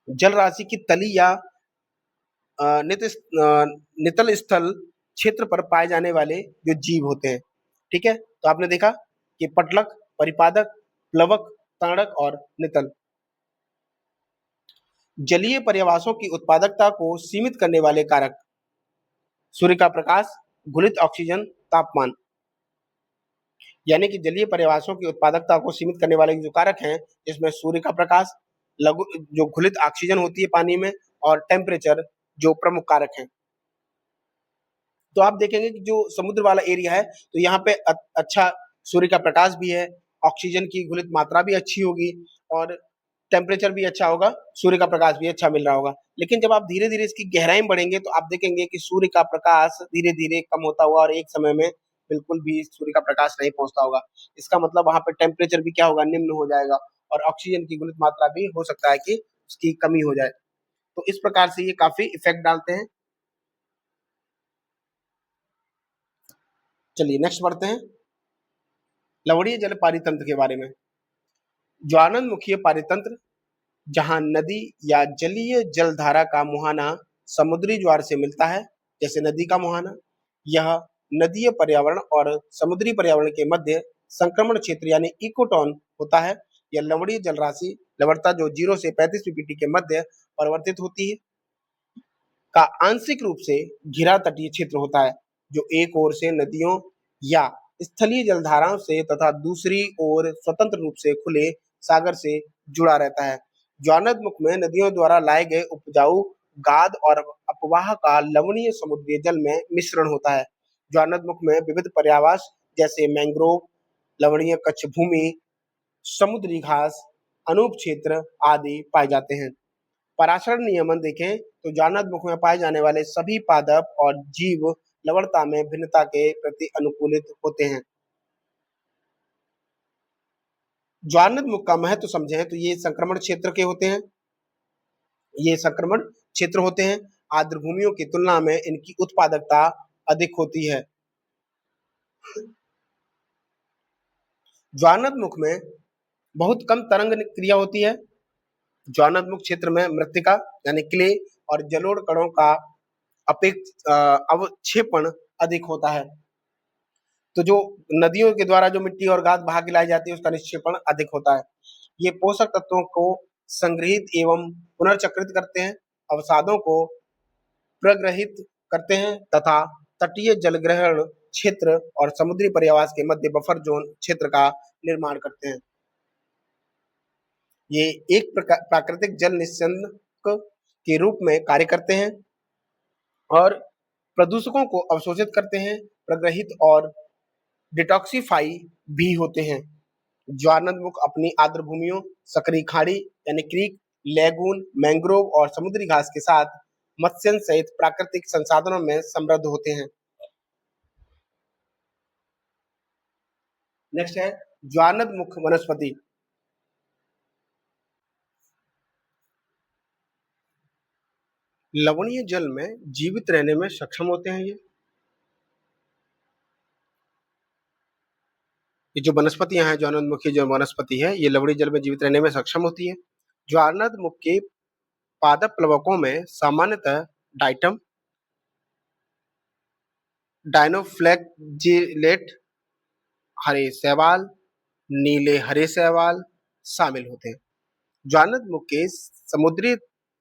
जल राशि की तली या नितल स्थल क्षेत्र पर पाए जाने वाले जो जीव होते हैं, ठीक है। तो आपने देखा कि पटलक, परिपादक, प्लवक, तरणक और नितल। जलीय पर्यावासों की उत्पादकता को सीमित करने वाले कारक, सूर्य का प्रकाश, घुलित ऑक्सीजन, तापमान। यानी कि जलीय पर्यावासों की उत्पादकता को सीमित करने वाले जो कारक हैं, इसमें सूर्य का प्रकाश, लघु जो घुलित ऑक्सीजन होती है पानी में, और टेम्परेचर जो प्रमुख कारक हैं। तो आप देखेंगे कि जो समुद्र वाला एरिया है, तो यहाँ पे अच्छा सूर्य का प्रकाश भी है, ऑक्सीजन की घुलित मात्रा भी अच्छी होगी और टेम्परेचर भी अच्छा होगा, सूर्य का प्रकाश भी अच्छा मिल रहा होगा। लेकिन जब आप धीरे-धीरे इसकी गहराई में बढ़ेंगे तो आप देखेंगे कि सूर्य का प्रकाश धीरे-धीरे कम होता हुआ और एक समय में बिल्कुल भी सूर्य का प्रकाश नहीं पहुँचता होगा। इसका मतलब वहाँ पे टेम्परेचर भी क्या होगा, निम्न हो जाएगा और ऑक्सीजन की घुलित मात्रा भी हो सकता है कि उसकी कमी हो जाए। तो इस प्रकार से ये काफ़ी इफ़ेक्ट डालते हैं। चलिए नेक्स्ट बढ़ते हैं, लवणीय जल पारितंत्र के बारे में। ज्वालामुखीय पारितंत्र, जहां नदी या जलीय जलधारा का मुहाना समुद्री ज्वार से मिलता है, जैसे नदी का मुहाना। यह नदीय पर्यावरण और समुद्री पर्यावरण के मध्य संक्रमण क्षेत्र यानी इकोटोन होता है। यह लवणीय जल राशि लवणता जो 0 से 35 पीपीटी के मध्य परिवर्तित होती है का आंशिक रूप से घिरा तटीय क्षेत्र होता है, जो एक ओर से नदियों या स्थलीय जलधाराओं से तथा दूसरी ओर स्वतंत्र रूप से खुले सागर से जुड़ा रहता है। ज्वालामुख में नदियों द्वारा लाए गए उपजाऊ गाद और अपवाह का लवणीय समुद्री जल में मिश्रण होता है। ज्वालामुख में विविध पर्यावास जैसे मैंग्रोव, लवणीय कच्छ भूमि, समुद्री घास, अनूप क्षेत्र आदि पाए जाते हैं। पराशरण नियमन देखें तो ज्वालामुख में पाए जाने वाले सभी पादप और जीव लवणता में भिन्नता के प्रति अनुकूलित होते हैं। ज्वालामुख का महत्व समझें तो ये संक्रमण क्षेत्र के होते हैं, ये संक्रमण क्षेत्र होते हैं। आर्द्र भूमियों की तुलना में इनकी उत्पादकता अधिक होती है। ज्वालामुख में बहुत कम तरंग क्रिया होती है। ज्वालामुख क्षेत्र में मृत्तिका यानी क्ले और जलोढ़ कणों का अवक्षेपण अधिक होता है। तो जो नदियों के द्वारा जो मिट्टी और गाद बहा के लाई जाती है, उसका निक्षेपण अधिक होता है। ये पोषक तत्वों को संग्रहित एवं पुनर्चक्रित करते हैं, अवसादों को प्रग्रहित करते हैं तथा तटीय जलग्रहण क्षेत्र और समुद्री पर्यावास के मध्य बफर जोन क्षेत्र का निर्माण करते हैं। ये एक प्राकृतिक जल निस्यंदक के रूप में कार्य करते हैं और प्रदूषकों को अवशोषित करते हैं, प्रग्रहित और डिटॉक्सिफाई भी होते हैं। ज्वालामुख अपनी आर्द्र भूमियों, सक्रिय खाड़ी यानी क्रीक, लैगून, मैंग्रोव और समुद्री घास के साथ मत्स्य सहित प्राकृतिक संसाधनों में समृद्ध होते हैं। नेक्स्ट है ज्वालामुख वनस्पति। लवणीय जल में जीवित रहने में सक्षम होते हैं ये जो वनस्पतियां हैं, ज्वालामुखी जो वनस्पति है, ये लवणीय जल में जीवित रहने में सक्षम होती है। ज्वालामुख के पादप प्लवकों में सामान्यतः डाइटम, डायनोफ्लैगेलेट, हरे शैवाल, नीले हरे शैवाल शामिल होते हैं। ज्वालामुख के समुद्री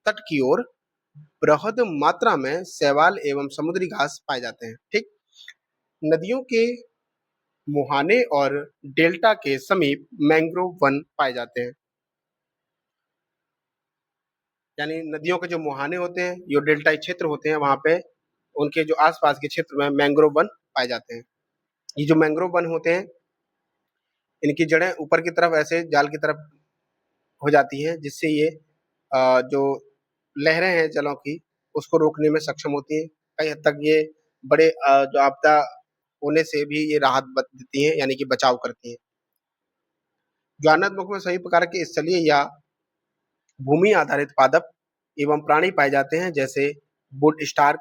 तट की ओर बृहद मात्रा में शैवाल एवं समुद्री घास पाए जाते हैं। ठीक, नदियों के मुहाने और डेल्टा के समीप मैंग्रोव वन पाए जाते हैं। यानी नदियों के जो मुहाने होते हैं, जो डेल्टाई क्षेत्र होते हैं, वहां पे उनके जो आसपास के क्षेत्र में मैंग्रोव वन पाए जाते हैं। ये जो मैंग्रोव वन होते हैं, इनकी जड़ें ऊपर की तरफ ऐसे जाल की तरफ हो जाती हैं, जिससे ये जो लहरें हैं जलों की, उसको रोकने में सक्षम होती हैं। कई हद तक ये बड़े जो आपदा होने से भी ये राहत देती हैं, यानी कि बचाव करती हैं। ज्वारनदमुख में सभी प्रकार के स्थलीय या भूमि आधारित पादप एवं प्राणी पाए जाते हैं, जैसे वुड स्टार्क,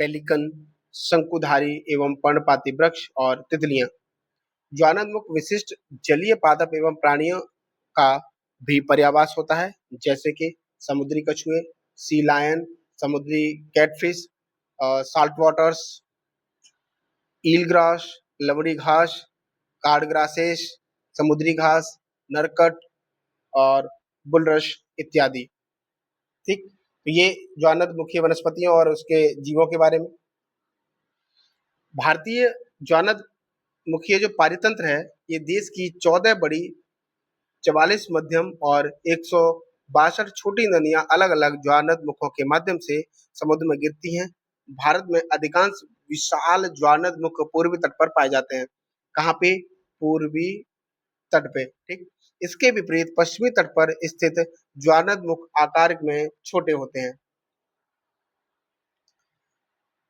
पेलिकन, शंकुधारी एवं पर्णपाती वृक्ष और तितलियां। ज्वारनदमुख विशिष्ट जलीय पादप एवं प्राणियों का भी पर्यावास होता है, जैसे कि समुद्री कछुए, सी लायन, समुद्री कैटफिश, साल्ट वाटर्स, ईलग्रास, लवड़ी घास, कार्डग्रासेस, समुद्री घास, नरकट और बुलरश इत्यादि। ठीक, तो ये ज्वारनदमुखी वनस्पतियों और उसके जीवों के बारे में। भारतीय ज्वारनदमुखी जो पारितंत्र है, ये देश की 14 बड़ी, 44 मध्यम और 162 छोटी नदियां अलग अलग ज्वारनदमुखों के माध्यम से समुद्र में गिरती हैं। भारत में अधिकांश विशाल ज्वारनदमुख पूर्वी तट पर पाए जाते हैं। कहाँ पे? पूर्वी तट पे। ठीक, इसके विपरीत पश्चिमी तट पर स्थित ज्वारनदमुख आकार में छोटे होते हैं।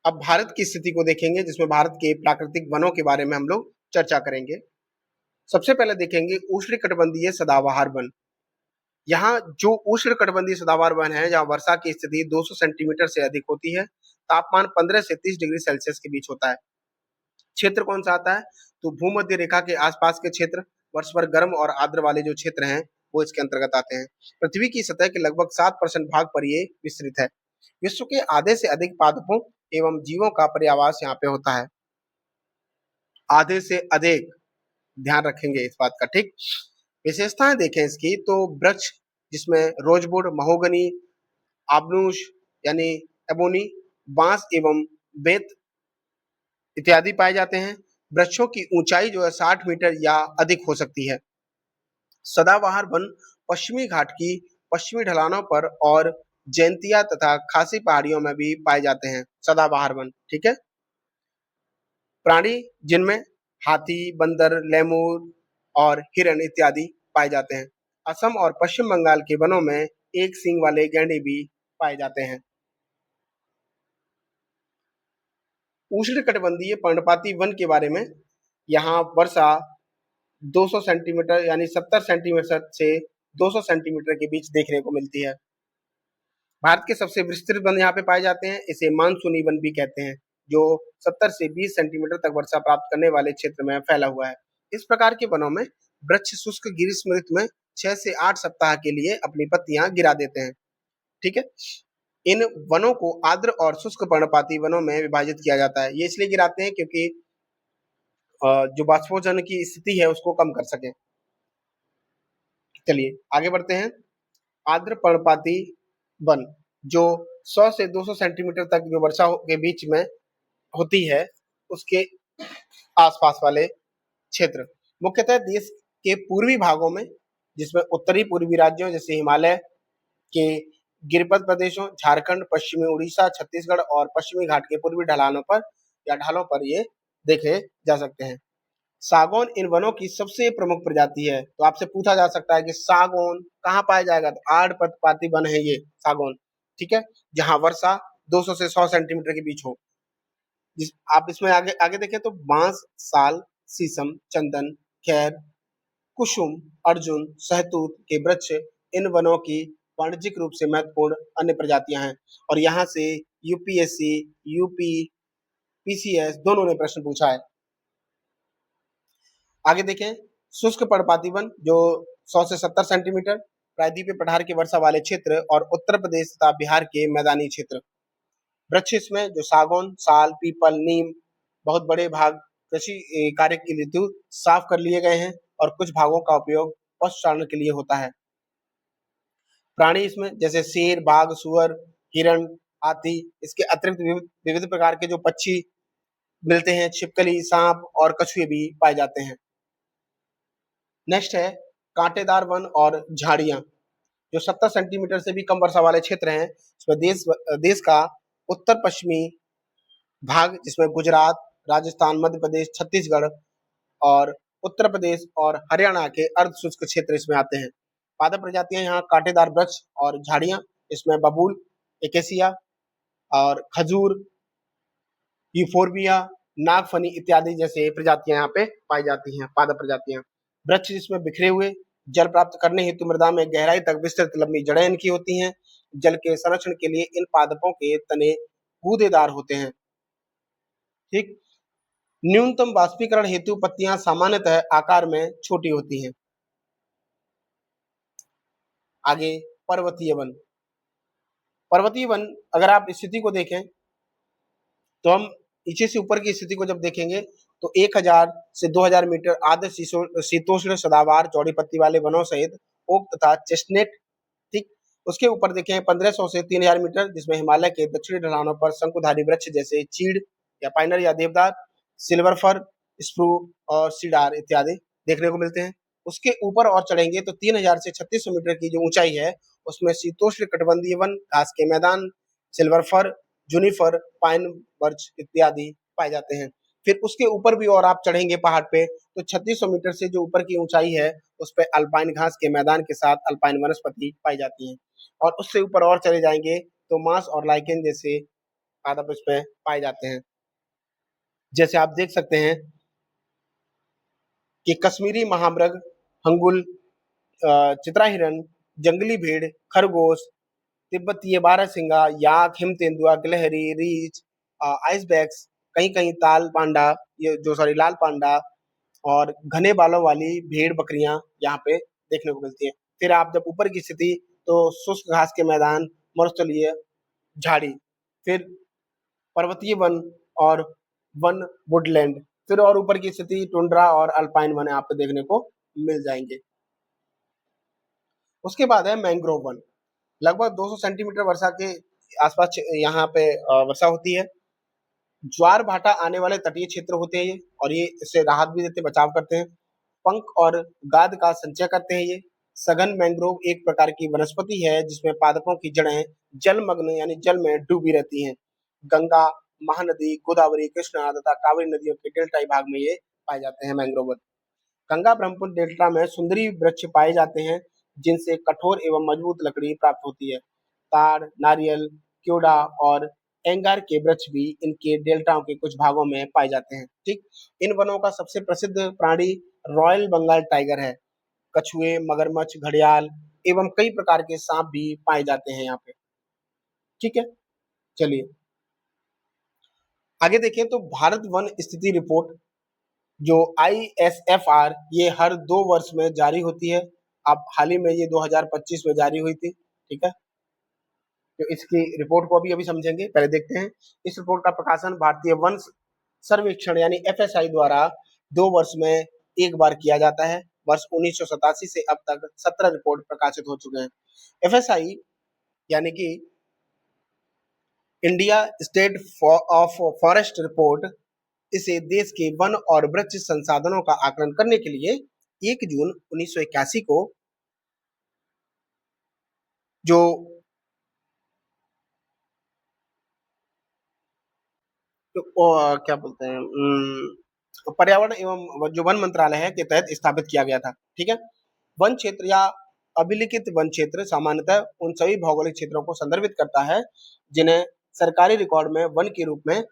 अब भारत की स्थिति को देखेंगे, जिसमें भारत के प्राकृतिक वनों के बारे में हम लोग चर्चा करेंगे। सबसे पहले देखेंगे उष्णकटिबंधीय सदाबहार वन। यहाँ जो उष्णकटिबंधीय सदाबहार वन है, जहाँ वर्षा की स्थिति 200 सेंटीमीटर से अधिक होती है, तापमान 15 से 30 डिग्री सेल्सियस के बीच होता है। क्षेत्र कौन सा आता है? तो भूमध्य रेखा के आसपास के क्षेत्र, वर्ष भर गर्म और आर्द्र वाले जो क्षेत्र हैं, वो इसके अंतर्गत आते हैं। पृथ्वी की सतह के लगभग 7% भाग पर ये विस्तृत है। विश्व के आधे से अधिक पादपों एवं जीवों का पर्यावास यहाँ पे होता है। आधे से अधिक, ध्यान रखेंगे इस बात का। ठीक, विशेषताएं देखें इसकी, तो वृक्ष जिसमें रोजवुड, महोगनी, आबनूस यानी एबोनी, बांस एवं बेत इत्यादि पाए जाते हैं। वृक्षों की ऊंचाई जो है 60 मीटर या अधिक हो सकती है। सदाबहार वन पश्चिमी घाट की पश्चिमी ढलानों पर और जैंतिया तथा खासी पहाड़ियों में भी पाए जाते हैं सदाबहार वन। ठीक है, प्राणी जिनमें हाथी, बंदर, लेमूर और हिरण इत्यादि पाए जाते हैं। असम और पश्चिम बंगाल के वनों में एक सींग वाले गैंडे भी पाए जाते हैं। उष्णकटिबंधीय पर्णपाती वन के बारे में, यहाँ वर्षा 200 सेंटीमीटर यानी 70 सेंटीमीटर से 200 सेंटीमीटर के बीच देखने को मिलती है। भारत के सबसे विस्तृत वन यहाँ पे पाए जाते हैं, इसे मानसूनी वन भी कहते हैं, जो 70 से 20 सेंटीमीटर तक वर्षा प्राप्त करने वाले क्षेत्र में फैला हुआ है। इस प्रकार के वनों में वृक्ष शुष्क ग्रीष्म ऋतु में 6 से 8 सप्ताह के लिए अपनी पत्तियां गिरा देते हैं। ठीक है, इन वनों को आर्द्र और शुष्क पर्णपाती वनों में विभाजित किया जाता है। ये इसलिए गिराते हैं क्योंकि जो बाष्पोजन की स्थिति है उसको कम कर सके। चलिए आगे बढ़ते हैं। आर्द्र पर्णपाती वन जो 100 से 200 सेंटीमीटर तक जो वर्षा के बीच में होती है, उसके आसपास वाले क्षेत्र मुख्यतः देश के पूर्वी भागों में, जिसमें उत्तरी पूर्वी राज्यों जैसे हिमालय के गिरिपद प्रदेशों, झारखंड, पश्चिमी उड़ीसा, छत्तीसगढ़ और पश्चिमी घाट के पूर्वी ढलानों पर या ढालों पर ये देखे जा सकते हैं। सागौन इन वनों की सबसे प्रमुख प्रजाति है। तो आपसे पूछा जा सकता है कि सागौन कहाँ पाया जाएगा? तो आर्द्र पर्णपाती वन है ये सागौन। ठीक है, जहाँ वर्षा 200 से 100 सेंटीमीटर के बीच हो। जिस आप इसमें आगे आगे देखें तो बांस, साल, शीशम, चंदन, खैर, कुसुम, अर्जुन, सहतूत के वृक्ष इन वनों की वाणिज्यिक रूप से महत्वपूर्ण अन्य प्रजातियां हैं। और यहाँ से यूपीएससी, यूपी, पीसीएस दोनों ने प्रश्न पूछा है। आगे देखें, शुष्क पर्णपाती वन जो 100 से 70 सेंटीमीटर, प्रायद्वीपीय पठार के वर्षा वाले क्षेत्र और उत्तर प्रदेश तथा बिहार के मैदानी क्षेत्र। वृक्ष इसमें जो सागौन, साल, पीपल, नीम, बहुत बड़े भाग कृषि कार्य के हेतु साफ कर लिए गए हैं और कुछ भागों का उपयोग पशुचारण के लिए होता है। प्राणी इसमें जैसे शेर, बाघ, सुअर, हिरण, हाथी, इसके अतिरिक्त विविध विविध प्रकार के जो पक्षी मिलते हैं, छिपकली, सांप और कछुए भी पाए जाते हैं। नेक्स्ट है कांटेदार वन और झाड़ियां, जो 70 सेंटीमीटर से भी कम वर्षा वाले क्षेत्र हैं। इसमें देश का उत्तर पश्चिमी भाग, जिसमें गुजरात, राजस्थान, मध्य प्रदेश, छत्तीसगढ़ और उत्तर प्रदेश और हरियाणा के अर्ध शुष्क क्षेत्र इसमें आते हैं। पादप प्रजातियां यहाँ कांटेदार वृक्ष और झाड़ियां, इसमें बबूल, एकेसिया और खजूर, यूफोर्बिया, नागफनी इत्यादि जैसे प्रजातियां यहाँ पे पाई जाती हैं, पादप प्रजातियां। वृक्ष जिसमें बिखरे हुए जल प्राप्त करने हेतु मृदा में गहराई तक विस्तृत लंबी जड़ें इनकी होती हैं। जल के संरक्षण के लिए इन पादपों के तने गूदेदार होते हैं। ठीक। न्यूनतम वाष्पीकरण हेतु पत्तियां सामान्यतः आकार में छोटी होती हैं। आगे पर्वतीय वन। पर्वतीय वन अगर आप स्थिति को देखें तो हम नीचे से ऊपर की स्थिति को जब देखेंगे तो 1000 से 2000 मीटर आर्द्र शीतोष्ण सदाबहार चौड़ी पत्ती वाले वनों सहित ओक तथा चेस्टनट। ठीक। उसके ऊपर देखें 1500 से 3000 मीटर, जिसमें हिमालय के दक्षिणी ढलानों पर शंकुधारी वृक्ष जैसे चीड़ या पाइनर या देवदार, सिल्वर फर, स्प्रू और सीडार इत्यादि देखने को मिलते हैं। उसके ऊपर और चढ़ेंगे तो 3000 से 3600 मीटर की जो ऊंचाई है उसमें शीतोष्ण कटिबंधीय वन, घास के मैदान, सिल्वर फर, जूनिफर, पाइन बर्च इत्यादि पाए जाते हैं। फिर उसके ऊपर भी और आप चढ़ेंगे पहाड़ पे तो 3600 मीटर से जो ऊपर की ऊंचाई है उस पे अल्पाइन घास के मैदान के साथ अल्पाइन वनस्पति पाई जाती हैं। और उससे ऊपर और चले जाएंगे तो मांस और लाइकेन जैसे पादप इस पे पाए जाते हैं। जैसे आप देख सकते हैं कि कश्मीरी महामृग, हंगुल, चित्रा हिरन, जंगली भेड़, खरगोश, तिब्बतीय बारहसिंगा, याक, हिमतेंदुआ, गिलहरी, रीछ, आइसबैक्स, कहीं कहीं ताल पांडा, ये जो सॉरी लाल पांडा और घने बालों वाली भेड़ बकरियां यहाँ पे देखने को मिलती हैं। फिर आप जब ऊपर की स्थिति तो शुष्क घास के मैदान, मरुस्थलीय झाड़ी, फिर पर्वतीय वन और वन वुडलैंड, फिर और ऊपर की स्थिति टुंड्रा और अल्पाइन वन आपको देखने को मिल जाएंगे। उसके बाद है मैंग्रोव वन। लगभग 200 सेंटीमीटर वर्षा के आसपास यहाँ पे वर्षा होती है। ज्वार भाटा आने वाले तटीय क्षेत्र होते हैं ये, और ये इससे राहत भी देते, बचाव करते हैं। पंख और गाद का संचय करते हैं ये। सघन मैंग्रोव एक प्रकार की वनस्पति है जिसमें पादपों की जड़ें जलमग्न यानी जल में डूबी रहती हैं। गंगा, महानदी, गोदावरी, कृष्णा तथा कावेरी नदियों के डेल्टाई भाग में ये पाए जाते हैं मैंग्रोव। गंगा ब्रह्मपुत्र डेल्टा में सुंदरी वृक्ष पाए जाते हैं जिनसे कठोर एवं मजबूत लकड़ी प्राप्त होती है। ताड़, नारियल, क्योड़ा और एंगार के वृक्ष भी इनके डेल्टाओं के कुछ भागों में पाए जाते हैं। ठीक। इन वनों का सबसे प्रसिद्ध प्राणी रॉयल बंगाल टाइगर है। कछुए, मगरमच्छ, घड़ियाल एवं कई प्रकार के सांप भी पाए जाते हैं यहाँ पे। ठीक है, चलिए आगे देखें तो भारत वन स्थिति रिपोर्ट जो ISFR ये हर 2 वर्ष में जारी होती है। अब हाल ही में ये 2025 में जारी हुई थी। ठीक है, तो इसकी रिपोर्ट को अभी समझेंगे, पहले देखते हैं। इस रिपोर्ट का प्रकाशन भारतीय वन सर्वेक्षण यानी FSI द्वारा 2 वर्ष में एक बार किया जाता है। वर्ष 1987 से अब तक 17 रिपोर्ट प्रकाशित हो चुके हैं। FSI यानी कि India state of forest report, इसे देश के वन और वृक्ष संसाधनों का आकलन करने के लिए 1 जून 1981 को जो क्या बोलते हैं पर्यावरण एवं जो वन मंत्रालय है के तहत स्थापित किया गया था। ठीक है, वन क्षेत्र या अभिलिखित वन क्षेत्र सामान्यतः उन सभी भौगोलिक क्षेत्रों को संदर्भित करता है जिन्हें सरकारी रिकॉर्ड में वन के रूप में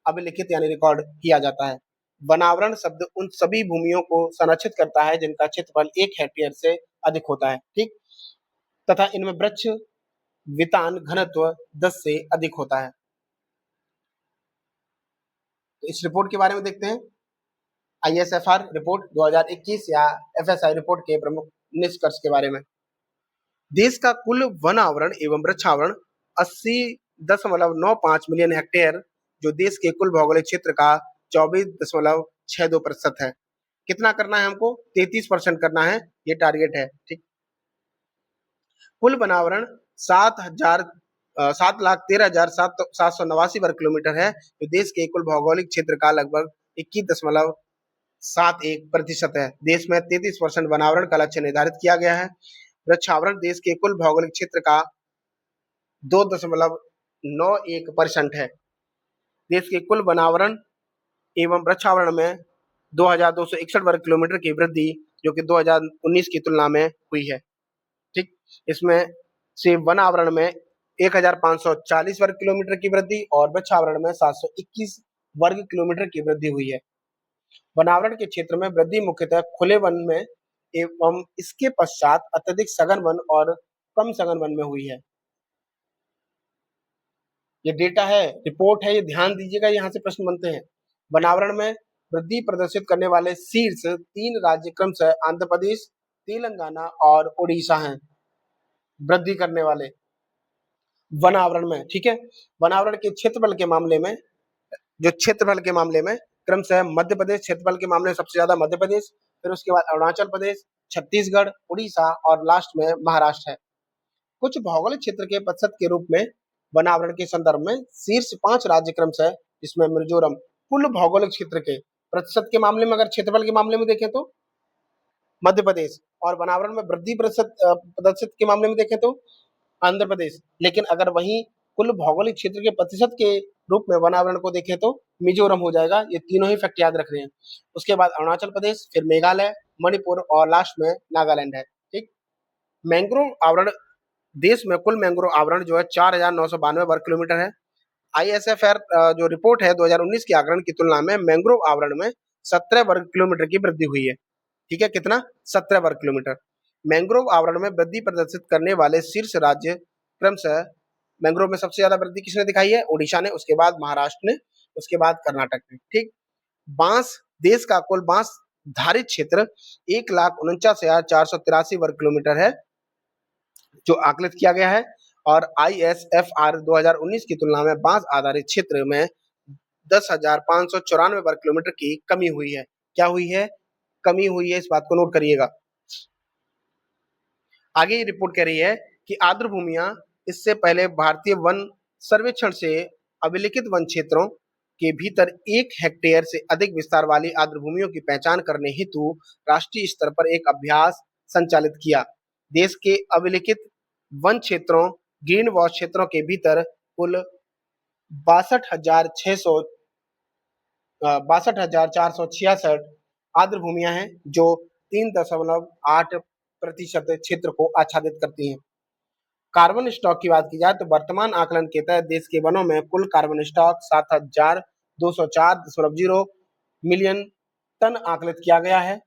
अभिलिखित यानी रिकॉर्ड किया जाता है। वनावरण शब्द उन सभी भूमियों को संरक्षित करता है जिनका क्षेत्रफल 1 हेक्टेयर से अधिक होता है। ठीक, तथा इनमें वृक्ष वितान घनत्व 10 से अधिक होता है। तो इस रिपोर्ट के बारे में देखते हैं। ISFR रिपोर्ट 2021 या FSI रिपोर्ट के प्रमुख निष्कर्ष के बारे में। देश का कुल वन आवरण एवं वृक्षावरण 80.95 मिलियन हेक्टेयर, जो देश के कुल भौगोलिक क्षेत्र का 24.62% है। कितना करना है हमको? 33% करना है, ये टारगेट है। ठीक, कुल वनावरण 7,13,789 वर्ग किलोमीटर है, जो देश के कुल भौगोलिक क्षेत्र का लगभग 21.71% है। देश में 33% वनावरण का लक्ष्य निर्धारित किया गया है। वृक्षावरण देश के कुल भौगोलिक क्षेत्र का 2.91% है। देश के कुल वनावरण एवं वृक्षावरण में 2261 वर्ग किलोमीटर की वृद्धि जो कि 2019 की तुलना में हुई है। इसमें से वन आवरण में 1540 वर्ग किलोमीटर की वृद्धि और वृक्ष आवरण में 721 वर्ग किलोमीटर की वृद्धि हुई है। वनावरण के क्षेत्र में वृद्धि मुख्यतः खुले वन में एवं इसके पश्चात अत्यधिक सघन वन और कम सघन वन में हुई है। ये डेटा है, रिपोर्ट है, ये ध्यान दीजिएगा, यहाँ से प्रश्न बनते हैं। वनावरण में वृद्धि प्रदर्शित करने वाले शीर्ष 3 राज्य क्रमशः आंध्र प्रदेश, तेलंगाना और उड़ीसा हैं, वृद्धि करने वाले वन आवरण में। ठीक है, वन आवरण के क्षेत्रफल के मामले में, जो क्षेत्रफल के मामले में क्रमशः मध्य प्रदेश, क्षेत्रफल के मामले में सबसे ज्यादा मध्य प्रदेश, फिर उसके बाद अरुणाचल प्रदेश, छत्तीसगढ़, उड़ीसा और लास्ट में महाराष्ट्र है। कुछ भौगोलिक क्षेत्र के प्रतिशत के रूप में वन आवरण के संदर्भ में शीर्ष 5 राज्य क्रमशः, जिसमें मिजोरम कुल भौगोलिक क्षेत्र के प्रतिशत के मामले में, अगर क्षेत्रफल के मामले में देखें तो मध्य प्रदेश, और वनावरण में वृद्धि प्रतिशत के मामले में देखें तो आंध्र प्रदेश। लेकिन अगर वहीं कुल भौगोलिक क्षेत्र के प्रतिशत के रूप में वनावरण को देखें तो मिजोरम हो जाएगा। ये तीनों ही फैक्ट याद रख रहे हैं। उसके बाद अरुणाचल प्रदेश, फिर मेघालय, मणिपुर और लास्ट में नागालैंड है। ठीक, मैंग्रोव आवरण, देश में कुल मैंग्रोव आवरण जो है 4992 वर्ग किलोमीटर है। आईएसएफआर जो रिपोर्ट है 2019 के आंकड़न की तुलना में मैंग्रोव आवरण में 17 वर्ग किलोमीटर की वृद्धि हुई है। ठीक है, कितना? 17 वर्ग किलोमीटर। मैंग्रोव आवरण में वृद्धि प्रदर्शित करने वाले शीर्ष राज्य क्रमशः, मैंग्रोव में सबसे ज्यादा वृद्धि किसने दिखाई है? ओडिशा ने, उसके बाद महाराष्ट्र ने, उसके बाद कर्नाटक ने। ठीक, बांस, देश का कुल बांस धारित क्षेत्र 1,49,483 वर्ग किलोमीटर है, जो आकलित किया गया है। और आईएसएफआर 2019 की तुलना में बांस आधारित क्षेत्र में 10,594 वर्ग किलोमीटर की कमी हुई है। क्या हुई है? कमी हुई है, इस बात को नोट करिएगा। आगे ये रिपोर्ट कह रही है कि आर्द्र भूमियां, इससे पहले भारतीय वन सर्वेक्षण से अभिलिखित वन क्षेत्रों के भीतर 1 हेक्टेयर से अधिक विस्तार वाली आर्द्र भूमियों की पहचान करने हेतु राष्ट्रीय स्तर पर एक अभ्यास संचालित किया। देश के अभिलिखित वन क्षेत्रों, ग्रीन वॉच क्षेत्रों के भीतर कुल 62,466 आर्द्र भूमियां हैं, जो 3.8% क्षेत्र को आच्छादित करती हैं। कार्बन स्टॉक की बात की जाए तो वर्तमान आकलन के तहत देश के वनों में कुल कार्बन स्टॉक 7,204.0 मिलियन टन आकलित किया गया है।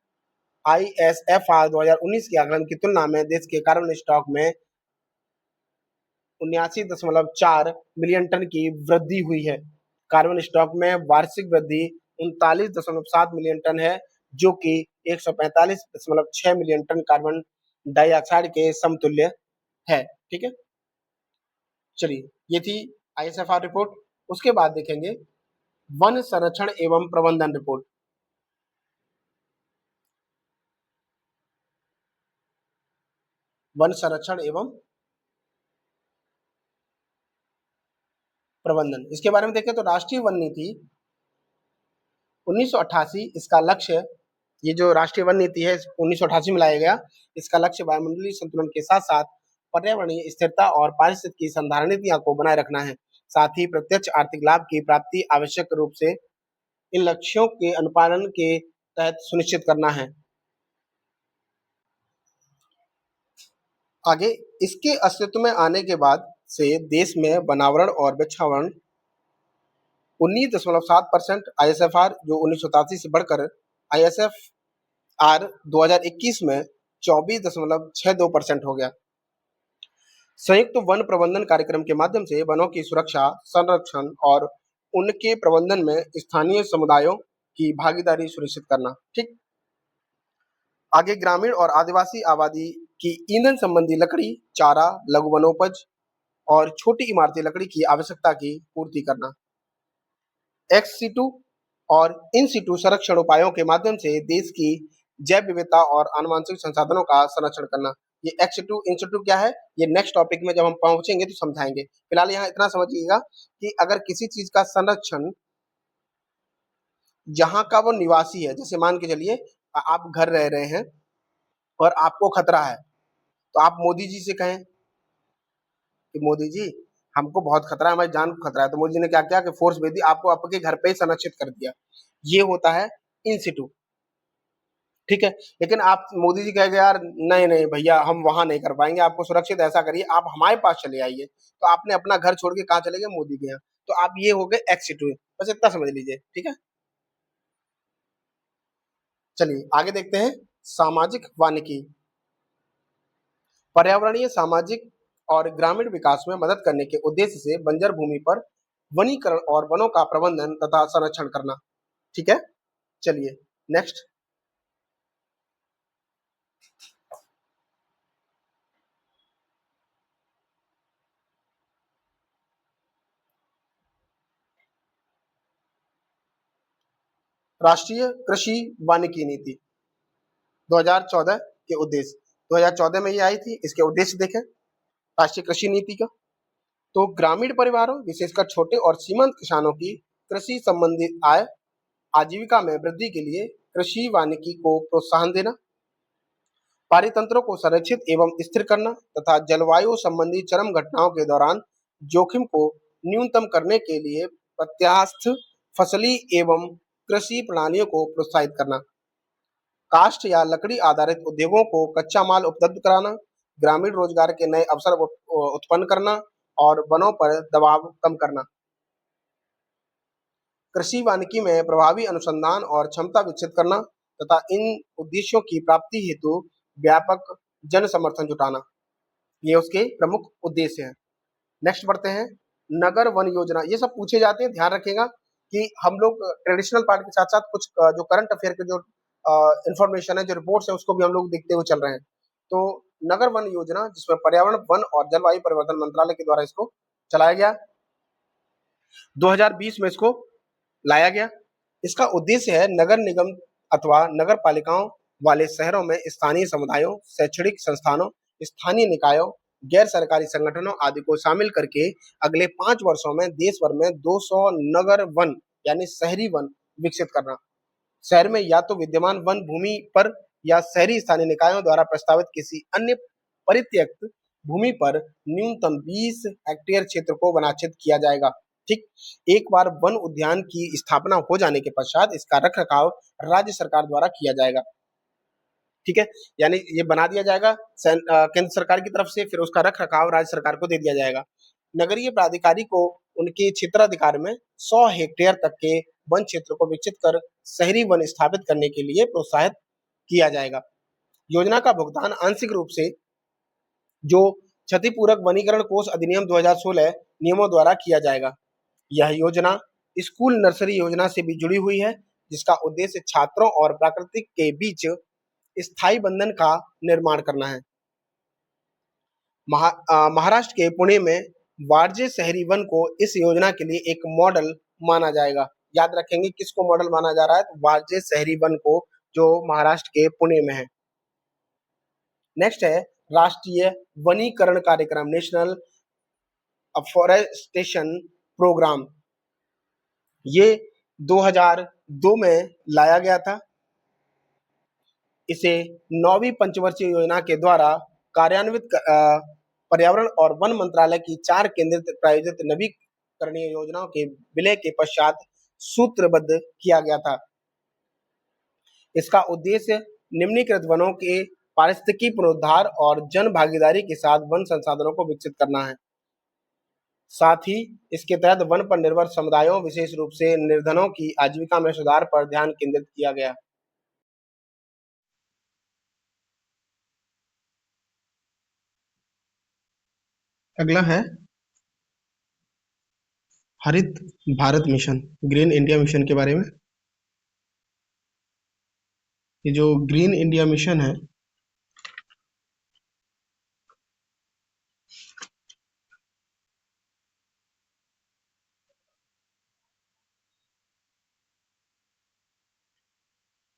आईएसएफआर 2019 के आकलन की तुलना में देश के कार्बन स्टॉक में 79.4 मिलियन टन की वृद्धि हुई है। कार्बन स्टॉक में वार्षिक वृद्धि 39.7 मिलियन टन है, जो कि 145.6 मिलियन टन कार्बन डाइऑक्साइड के समतुल्य है। ठीक है, चलिए, ये थी आईएसएफआर रिपोर्ट। उसके बाद देखेंगे वन संरक्षण एवं प्रबंधन रिपोर्ट। वन संरक्षण एवं प्रबंधन, इसके बारे में देखें तो राष्ट्रीय वन नीति 1988, इसका लक्ष्य, ये जो राष्ट्रीय वन नीति है 1988 में लाया गया, इसका लक्ष्य वायुमंडलीय संतुलन के साथ साथ पर्यावरणीय स्थिरता और पारिस्थितिकी संधारण नीतियों को बनाए रखना है। साथ ही प्रत्यक्ष आर्थिक लाभ की प्राप्ति आवश्यक रूप से इन लक्ष्यों के अनुपालन के तहत सुनिश्चित करना है। आगे, इसके अस्तित्व में आने के बाद से देश में वनावरण और वृक्षावरण 19.7%, आईएसएफआर जो 1987 से बढ़कर आईएसएफआर 2021 में 24.62% हो गया। संयुक्त वन प्रबंधन कार्यक्रम के माध्यम से वनों की सुरक्षा, संरक्षण और उनके प्रबंधन में स्थानीय समुदायों की भागीदारी सुनिश्चित करना। ठीक, आगे ग्रामीण और आदिवासी आबादी की ईंधन संबंधी लकड़ी, चारा, लघु वनोपज और छोटी इमारती लकड़ी की आवश्यकता की पूर्ति करना। एक्स सीटू और इन सीटू संरक्षण उपायों के माध्यम से देश की जैव विविधता और आनुवंशिक संसाधनों का संरक्षण करना। ये एक्स सीटू इन सीटू क्या है, ये नेक्स्ट टॉपिक में जब हम पहुंचेंगे तो समझाएंगे। फिलहाल यहाँ इतना समझिएगा कि अगर किसी चीज का संरक्षण जहां का वो निवासी है, जैसे मान के चलिए आप घर रह रहे हैं और आपको खतरा है, तो आप मोदी जी से कहें कि मोदी जी हमको बहुत खतरा है, हमारी जान को खतरा है, तो मोदी जी ने क्या किया कि फोर्स भेज दी, आपको आपके घर पे ही संरक्षित कर दिया। ये होता है इन सिटू। ठीक है? लेकिन आप मोदी जी कहेंगे यार नहीं, नहीं भैया हम वहाँ नहीं कर पाएँगे, आपको सुरक्षित ऐसा करिए आप हमारे पास चले आइए। तो आपने अपना घर छोड़ के कहाँ चले गए? मोदी के यहाँ। तो आप ये हो गए एक्सिट हुए, बस इतना समझ लीजिए, ठीक है? चलिए आगे देखते हैं सामाजिक वानिकी। पर्यावरणीय, सामाजिक और ग्रामीण विकास में मदद करने के उद्देश्य से बंजर भूमि पर वनीकरण और वनों का प्रबंधन तथा संरक्षण करना, ठीक है? चलिए नेक्स्ट। राष्ट्रीय कृषि वानिकी नीति 2014 के उद्देश्य, 2014 में ये आई थी, इसके उद्देश्य देखें राष्ट्रीय कृषि नीति का। तो ग्रामीण परिवारों विशेषकर छोटे और सीमांत किसानों की कृषि संबंधित आय आजीविका में वृद्धि के लिए कृषि वानिकी को प्रोत्साहन देना, पारितंत्रों को संरक्षित एवं स्थिर करना तथा जलवायु संबंधी चरम घटनाओं के दौरान जोखिम को न्यूनतम करने के लिए प्रत्यास्थ फसली एवं कृषि प्रणालियों को प्रोत्साहित करना, काष्ठ या लकड़ी आधारित उद्योगों को कच्चा माल उपलब्ध कराना, ग्रामीण रोजगार के नए अवसर उत्पन्न करना और वनों पर दबाव कम करना। कृषि वानिकी में प्रभावी अनुसंधान और क्षमता विकसित करना तथा इन उद्देश्यों की प्राप्ति हेतु व्यापक जन समर्थन जुटाना, ये उसके प्रमुख उद्देश्य हैं। नेक्स्ट बढ़ते हैं नगर वन योजना। ये सब पूछे जाते हैं, ध्यान रखिएगा कि हम लोग ट्रेडिशनल पार्ट के साथ साथ कुछ जो करंट अफेयर के जो इंफॉर्मेशन है, जो रिपोर्ट्स है, उसको भी हम लोग देखते हुए चल रहे हैं। तो नगर वन योजना जिसमें पर्यावरण, वन और जलवायु परिवर्तन मंत्रालय के द्वारा इसको चलाया गया, 2020 में इसको लाया गया। इसका उद्देश्य है नगर निगम अथवा नगर पालिकाओं वाले शहरों में स्थानीय समुदायों, शैक्षणिक संस्थानों, स्थानीय निकायों, गैर सरकारी संगठनों आदि को शामिल करके अगले 5 वर्षों में देश भर में 200 नगर वन यानी शहरी वन विकसित करना। शहर में या तो विद्यमान वन भूमि पर या शहरी स्थानीय निकायों द्वारा प्रस्तावित किसी अन्य परित्यक्त भूमि पर न्यूनतम 20 हेक्टेयर क्षेत्र को वनाच्छेद किया जाएगा। ठीक, एक बार वन उद्यान की स्थापना हो जाने के पश्चात इसका रखरखाव राज्य सरकार द्वारा किया जाएगा। ठीक है, यानी ये बना दिया जाएगा केंद्र सरकार की तरफ से, फिर उसका रखरखाव राज्य सरकार को दे दिया जाएगा। नगरीय प्राधिकारी को उनके क्षेत्राधिकार में 100 हेक्टेयर तक के वन क्षेत्र को विकसित कर शहरी वन स्थापित करने के लिए प्रोत्साहित किया जाएगा। योजना का भुगतान आंशिक रूप से जो क्षतिपूरक वनीकरण कोष अधिनियम 2016 नियमों द्वारा किया जाएगा। यह योजना स्कूल नर्सरी योजना से भी जुड़ी हुई है, जिसका उद्देश्य छात्रों और प्राकृतिक के बीच स्थायी बंधन का निर्माण करना है। महाराष्ट्र के पुणे में वारजे शहरी वन को इस योजना के लिए एक मॉडल माना जाएगा। याद रखेंगे किसको मॉडल माना जा रहा है? तो वारजे शहरी वन को, जो महाराष्ट्र के पुणे में है। नेक्स्ट है राष्ट्रीय वनीकरण कार्यक्रम, नेशनल अफॉरेस्टेशन प्रोग्राम। ये 2002 में लाया गया था। इसे 9वीं पंचवर्षीय योजना के द्वारा कार्यान्वित पर्यावरण और वन मंत्रालय की 4 केंद्रित प्रायोजित नवीकरणीय योजनाओं के विलय के पश्चात सूत्रबद्ध किया गया था। इसका उद्देश्य निम्नलिखित वनों के पारिस्थितिकी पुनरुद्धार और जन भागीदारी के साथ वन संसाधनों को विकसित करना है। साथ ही इसके तहत वन पर निर्भर समुदायों, विशेष रूप से निर्धनों की आजीविका में सुधार पर ध्यान केंद्रित किया गया। अगला है हरित Bharat mission, green India mission के बारे में। ये जो ग्रीन इंडिया मिशन है,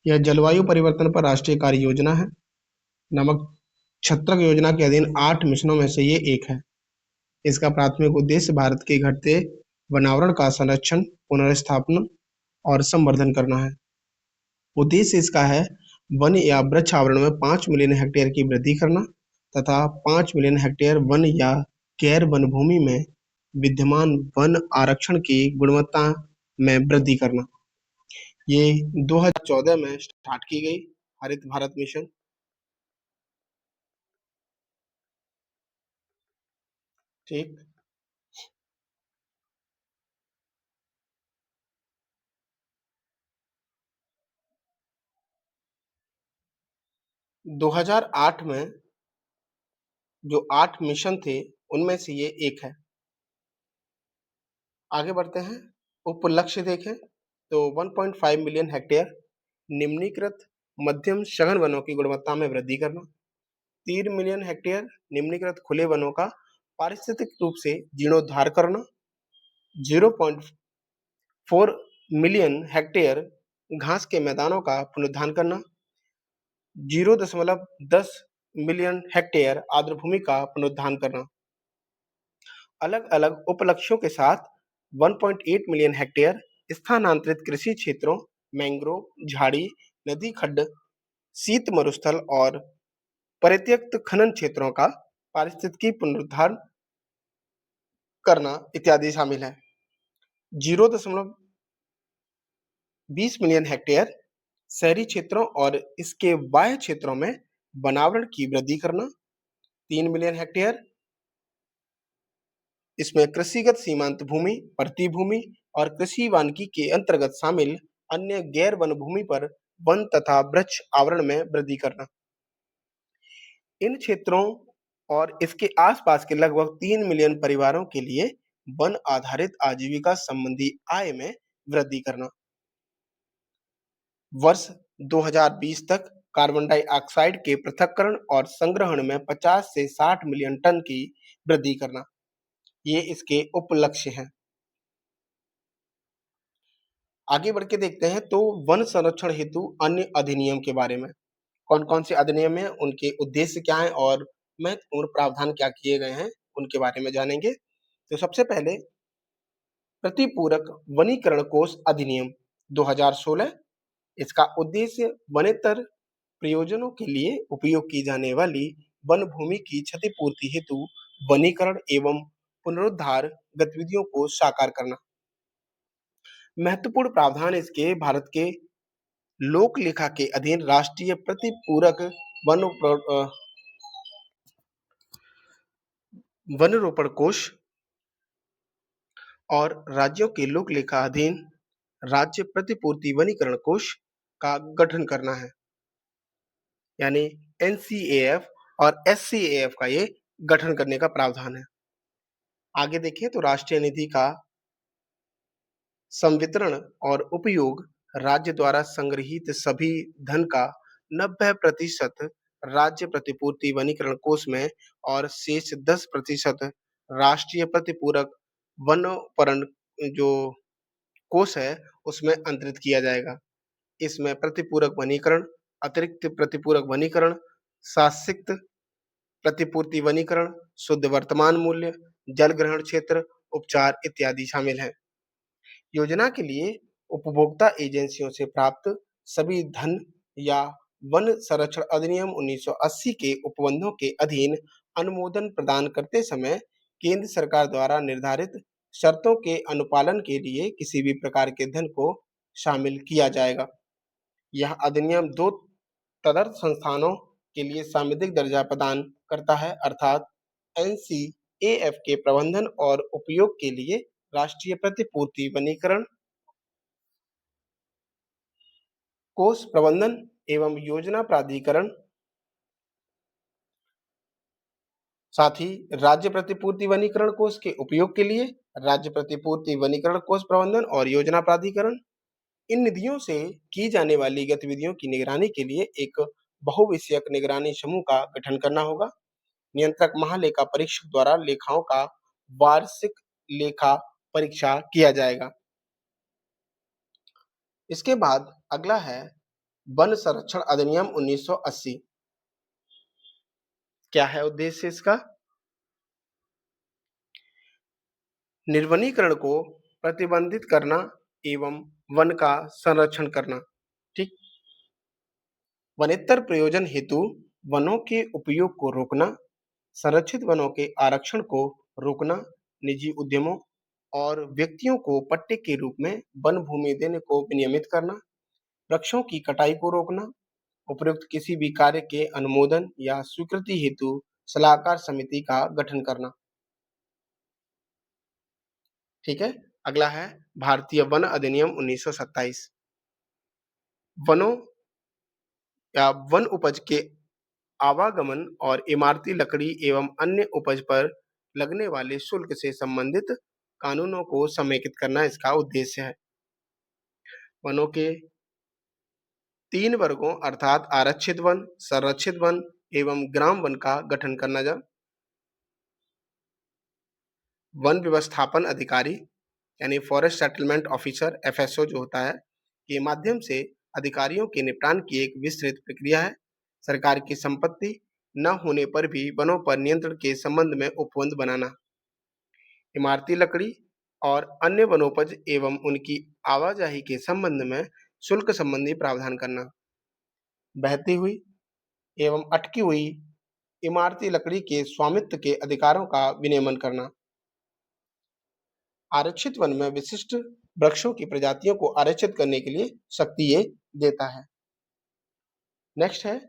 यह जलवायु परिवर्तन पर राष्ट्रीय कार्य योजना है। नमक छत्रक योजना के अधीन 8 मिशनों में से ये एक है। इसका प्राथमिक उद्देश्य भारत के घटते वनावरण का संरक्षण, पुनर्स्थापन और संवर्धन करना है। उद्देश्य इसका है वन या वृक्ष आवरण में 5 मिलियन हेक्टेयर की वृद्धि करना तथा 5 मिलियन हेक्टेयर वन या गैर वन भूमि में विद्यमान वन आरक्षण की गुणवत्ता में वृद्धि करना। ये 2014 में स्टार्ट की गई हरित भारत मिशन। ठीक। 2008 में जो 8 मिशन थे, उनमें से ये एक है। आगे बढ़ते हैं। उपलक्ष्य देखें तो 1.5 मिलियन हेक्टेयर निम्नीकृत मध्यम सघन वनों की गुणवत्ता में वृद्धि करना। 3 मिलियन हेक्टेयर निम्नीकृत खुले वनों का पारिस्थितिक रूप से जीर्णोद्धार करना। 0.4 मिलियन हेक्टेयर घास के मैदानों का पुनरुद्धार करना। 0.10 मिलियन हेक्टेयर आर्द्रभूमि का पुनरुद्धार करना। अलग अलग उपलक्ष्यों के साथ 1.8 मिलियन हेक्टेयर स्थानांतरित कृषि क्षेत्रों, मैंग्रोव, झाड़ी, नदी खड्ड, शीत मरुस्थल और परित्यक्त खनन क्षेत्रों का पारिस्थितिकी पुनरुद्धार करना इत्यादि शामिल है। 0.20 मिलियन हेक्टेयर शहरी क्षेत्रों और इसके बाह्य क्षेत्रों में वनावरण की वृद्धि करना। 3 मिलियन हेक्टेयर इसमें कृषिगत सीमांत भूमि, प्रतिभूमि और कृषि वानिकी के अंतर्गत शामिल अन्य गैर वन भूमि पर वन तथा वृक्ष आवरण में वृद्धि करना। इन क्षेत्रों और इसके आसपास के लगभग 3 मिलियन परिवारों के लिए वन आधारित आजीविका संबंधी आय में वृद्धि करना। वर्ष 2020 तक कार्बन डाइऑक्साइड के पृथक्करण और संग्रहण में 50 से 60 मिलियन टन की वृद्धि करना। ये इसके उपलक्ष्य हैं। आगे बढ़ के देखते हैं तो वन संरक्षण हेतु अन्य अधिनियम के बारे में। कौन-कौन से अधिनियम हैं, उनके उद्देश्य क्या हैं और महत्वपूर्ण प्रावधान क्या किए गए हैं, उनके बारे में जानेंगे। तो सबसे पहले प्रतिपूरक वनीकरण कोष अधिनियम 2016। इसका उद्देश्य वनेतर प्रयोजनों के लिए उपयोग की जाने वाली वन भूमि की क्षतिपूर्ति हेतु वनीकरण एवं पुनरुद्धार गतिविधियों को साकार करना। महत्वपूर्ण प्रावधान इसके भारत के लोक लेखा के अधीन राष्ट्रीय प्रतिपूरक वन वन रोपण कोष और राज्यों के लोक लेखा अधीन राज्य प्रतिपूर्ति वनीकरण कोष का गठन करना है, यानी एनसीएएफ और एससीएएफ का ये गठन करने का प्रावधान है। आगे देखिए तो राष्ट्रीय निधि का संवितरण और उपयोग राज्य द्वारा संग्रहित सभी धन का 90% राज्य प्रतिपूर्ति वनीकरण कोष में और शेष 10% राष्ट्रीय प्रतिपूरक वनोपरण जो कोष है उसमें अंतरित किया जाएगा। इसमें प्रतिपूरक वनीकरण, अतिरिक्त प्रतिपूरक वनीकरण, शासित प्रतिपूर्ति वनीकरण, शुद्ध वर्तमान मूल्य, जल ग्रहण क्षेत्र, उपचार इत्यादि शामिल हैं। योजना के लिए उपभोक्ता एजेंसियों से प्राप्त सभी धन या वन संरक्षण अधिनियम 1980 के उपबंधों के अधीन अनुमोदन प्रदान करते समय केंद्र सरकार द्वारा निर्धारित शर्तों के अनुपालन के लिए किसी भी प्रकार के धन को शामिल किया जाएगा। यह अधिनियम दो तदर्थ संस्थानों के लिए सांविधिक दर्जा प्रदान करता है, अर्थात एनसीएएफ के प्रबंधन और उपयोग के लिए राष्ट्रीय प्रतिपूर्ति वनीकरण कोष प्रबंधन एवं योजना प्राधिकरण, साथ ही राज्य प्रतिपूर्ति वनीकरण कोष के उपयोग के लिए राज्य प्रतिपूर्ति वनीकरण कोष प्रबंधन और योजना प्राधिकरण। इन निधियों से की जाने वाली गतिविधियों की निगरानी के लिए एक बहुविषयक निगरानी समूह का गठन करना होगा। नियंत्रक महालेखा परीक्षक द्वारा लेखाओं का वार्षिक लेखा परीक्षा किया जाएगा। इसके बाद अगला है वन संरक्षण अधिनियम 1980। क्या है उद्देश्य इसका? निर्वनीकरण को प्रतिबंधित करना एवं वन का संरक्षण करना। ठीक। वनेतर प्रयोजन हेतु वनों के उपयोग को रोकना, संरक्षित वनों के आरक्षण को रोकना, निजी उद्यमों और व्यक्तियों को पट्टे के रूप में वन भूमि देने को विनियमित करना, वृक्षों की कटाई को रोकना, उपयुक्त किसी भी कार्य के अनुमोदन या स्वीकृति हेतु सलाहकार समिति का गठन करना। ठीक है। अगला है भारतीय वन अधिनियम 1927। वनों या वन उपज के आवागमन और इमारती लकड़ी एवं अन्य उपज पर लगने वाले शुल्क से संबंधित कानूनों को समेकित करना इसका उद्देश्य है। वनों के 3 वर्गों अर्थात आरक्षित वन, संरक्षित वन एवं ग्राम वन का गठन करना। वन व्यवस्थापन अधिकारी यानी फॉरेस्ट सेटलमेंट ऑफिसर एफएसओ जो होता है, के माध्यम से अधिकारियों के निपटान की एक विस्तृत प्रक्रिया है। सरकार की संपत्ति न होने पर भी वनों पर नियंत्रण के संबंध में उपबंध बनाना। इमारती लकड़ी और अन्य वनोपज एवं उनकी आवाजाही के संबंध में शुल्क संबंधी प्रावधान करना। बहती हुई एवं अटकी हुई इमारती लकड़ी के स्वामित्व के अधिकारों का विनियमन करना। आरक्षित वन में विशिष्ट वृक्षों की प्रजातियों को आरक्षित करने के लिए शक्ति ये देता है। नेक्स्ट है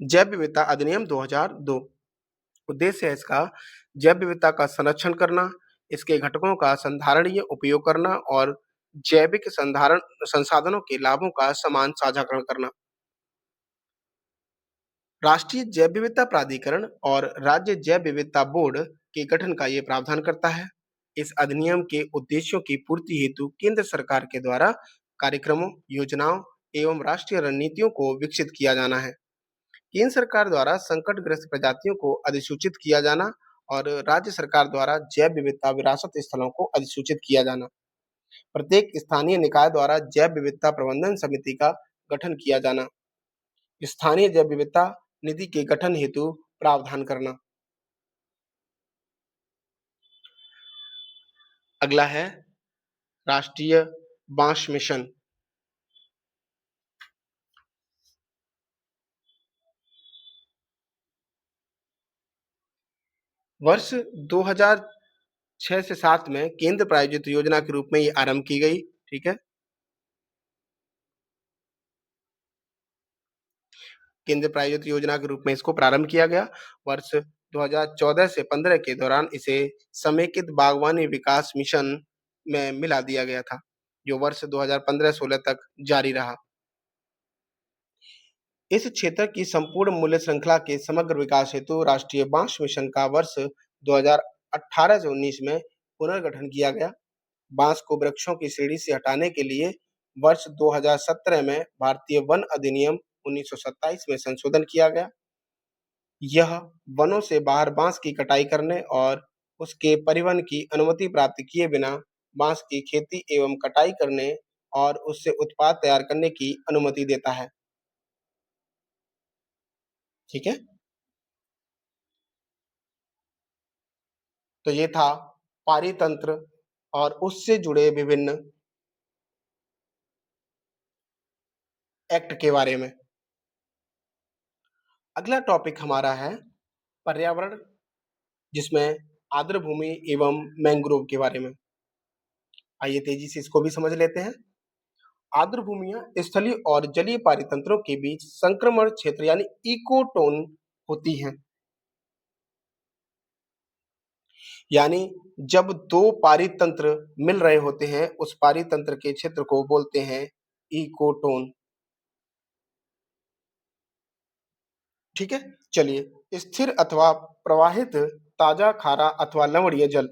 जैव विविधता अधिनियम 2002। उद्देश्य है इसका जैव विविधता का संरक्षण करना, इसके घटकों का संधारणीय उपयोग करना और जैविक संधारण संसाधनों के लाभों का समान साझाकरण करना। राष्ट्रीय जैव विविधता प्राधिकरण और राज्य जैव विविधता बोर्ड के गठन का ये प्रावधान करता है। इस अधिनियम के उद्देश्यों की पूर्ति हेतु केंद्र सरकार के द्वारा कार्यक्रमों, योजनाओं एवं राष्ट्रीय रणनीतियों को विकसित किया जाना है। केंद्र सरकार द्वारा संकटग्रस्त प्रजातियों को अधिसूचित किया जाना और राज्य सरकार द्वारा जैव विविधता विरासत स्थलों को अधिसूचित किया जाना। प्रत्येक स्थानीय निकाय द्वारा जैव विविधता प्रबंधन समिति का गठन किया जाना। स्थानीय जैव विविधता निधि के गठन हेतु प्रावधान करना। अगला है राष्ट्रीय बांस मिशन। वर्ष 2006 से 7 में केंद्र प्रायोजित योजना के रूप में ये आरंभ की गई। ठीक है। केंद्र प्रायोजित योजना के रूप में इसको प्रारंभ किया गया। वर्ष 2014 से 15 के दौरान इसे समेकित बागवानी विकास मिशन में मिला दिया गया था, जो वर्ष 2015-16 तक जारी रहा। इस क्षेत्र की संपूर्ण मूल्य श्रृंखला के समग्र विकास हेतु राष्ट्रीय बांस मिशन का वर्ष 2018 से 19 में पुनर्गठन किया गया। बांस को वृक्षों की श्रेणी से हटाने के लिए वर्ष 2017 में भारतीय वन अधिनियम 1927 में संशोधन किया गया। यह वनों से बाहर बांस की कटाई करने और उसके परिवहन की अनुमति प्राप्त किए बिना बांस की खेती एवं कटाई करने और उससे उत्पाद तैयार करने की अनुमति देता है। ठीक है। तो ये था पारितंत्र और उससे जुड़े विभिन्न एक्ट के बारे में। अगला टॉपिक हमारा है पर्यावरण, जिसमें आर्द्र भूमि एवं मैंग्रोव के बारे में। आइए तेजी से इसको भी समझ लेते हैं। आर्द्र भूमियां स्थलीय और जलीय पारितंत्रों के बीच संक्रमण क्षेत्र यानी इकोटोन होती हैं। यानी जब दो पारितंत्र मिल रहे होते हैं, उस पारितंत्र के क्षेत्र को बोलते हैं इकोटोन। ठीक है। चलिए, स्थिर अथवा प्रवाहित ताजा, खारा अथवा लवणीय जल,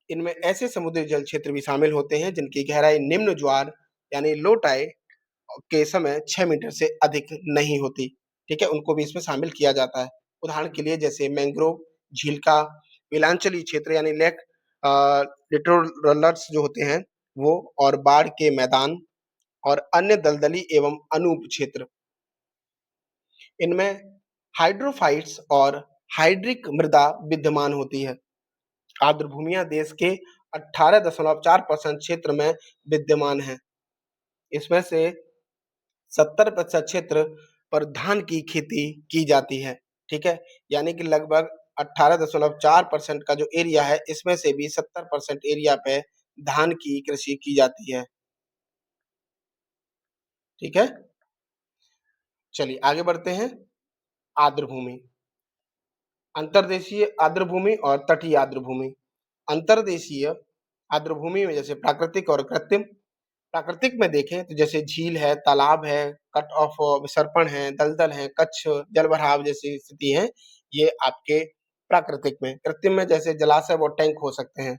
इनमें ऐसे समुद्री जल क्षेत्र भी शामिल होते हैं जिनकी गहराई निम्न ज्वार यानी लो टाइड के समय 6 मीटर से अधिक नहीं होती। ठीक है, उनको भी इसमें शामिल किया जाता है। उदाहरण के लिए जैसे मैंग्रोव, झील का विलांचली क्षेत्र यानी लेक लिटोरल्स जो होते हैं वो, और बाढ़ के मैदान और अन्य दलदली एवं अनूप क्षेत्र। इनमें हाइड्रोफाइट्स और हाइड्रिक मृदा विद्यमान होती है। आर्द्र भूमियां देश के 18.4% क्षेत्र में विद्यमान है। इसमें से 70% क्षेत्र पर धान की खेती की जाती है। ठीक है, यानी कि लगभग 18.4% का जो एरिया है, इसमें से भी 70% एरिया पे धान की कृषि की जाती है। ठीक है। चलिए आगे बढ़ते हैं। आर्द्र भूमि, अंतर्देशीय आर्द्र भूमि और तटीय आर्द्र भूमि। अंतर्देशीय आर्द्र भूमि में जैसे प्राकृतिक और कृत्रिम। प्राकृतिक में देखें तो जैसे झील है, तालाब है, कट ऑफ विसर्पण है, दलदल है, कच्छ जलभराव जैसी स्थिति है, ये आपके प्राकृतिक में। कृत्रिम में जैसे जलाशय व टैंक हो सकते हैं।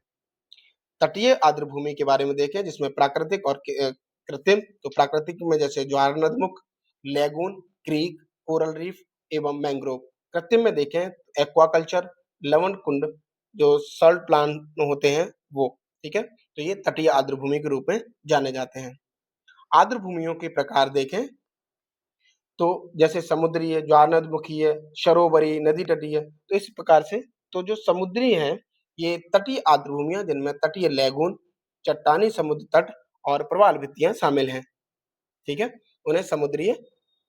तटीय आर्द्र भूमि के बारे में देखें जिसमें प्राकृतिक और कृत्रिम। तो प्राकृतिक में जैसे ज्वारनदमुख, लैगून, क्रीक, कोरल रीफ एवं मैंग्रोव। कृत्रिम में देखें एक्वाकल्चर, लवण कुंड, जो सॉल्ट प्लांट होते हैं वो। ठीक है, तो ये तटीय आर्द्र भूमि के रूप में जाने जाते हैं। आर्द्र भूमियों के प्रकार देखें तो जैसे समुद्री है, ज्वारनदमुखी है, सरोवरी, नदी तटीय। तो इस प्रकार से तो जो समुद्री हैं ये तटीय आर्द्र भूमियां जिनमें तटीय लैगून, चट्टानी समुद्र तट और प्रवाल भित्तियां शामिल हैं। ठीक है, उन्हें समुद्री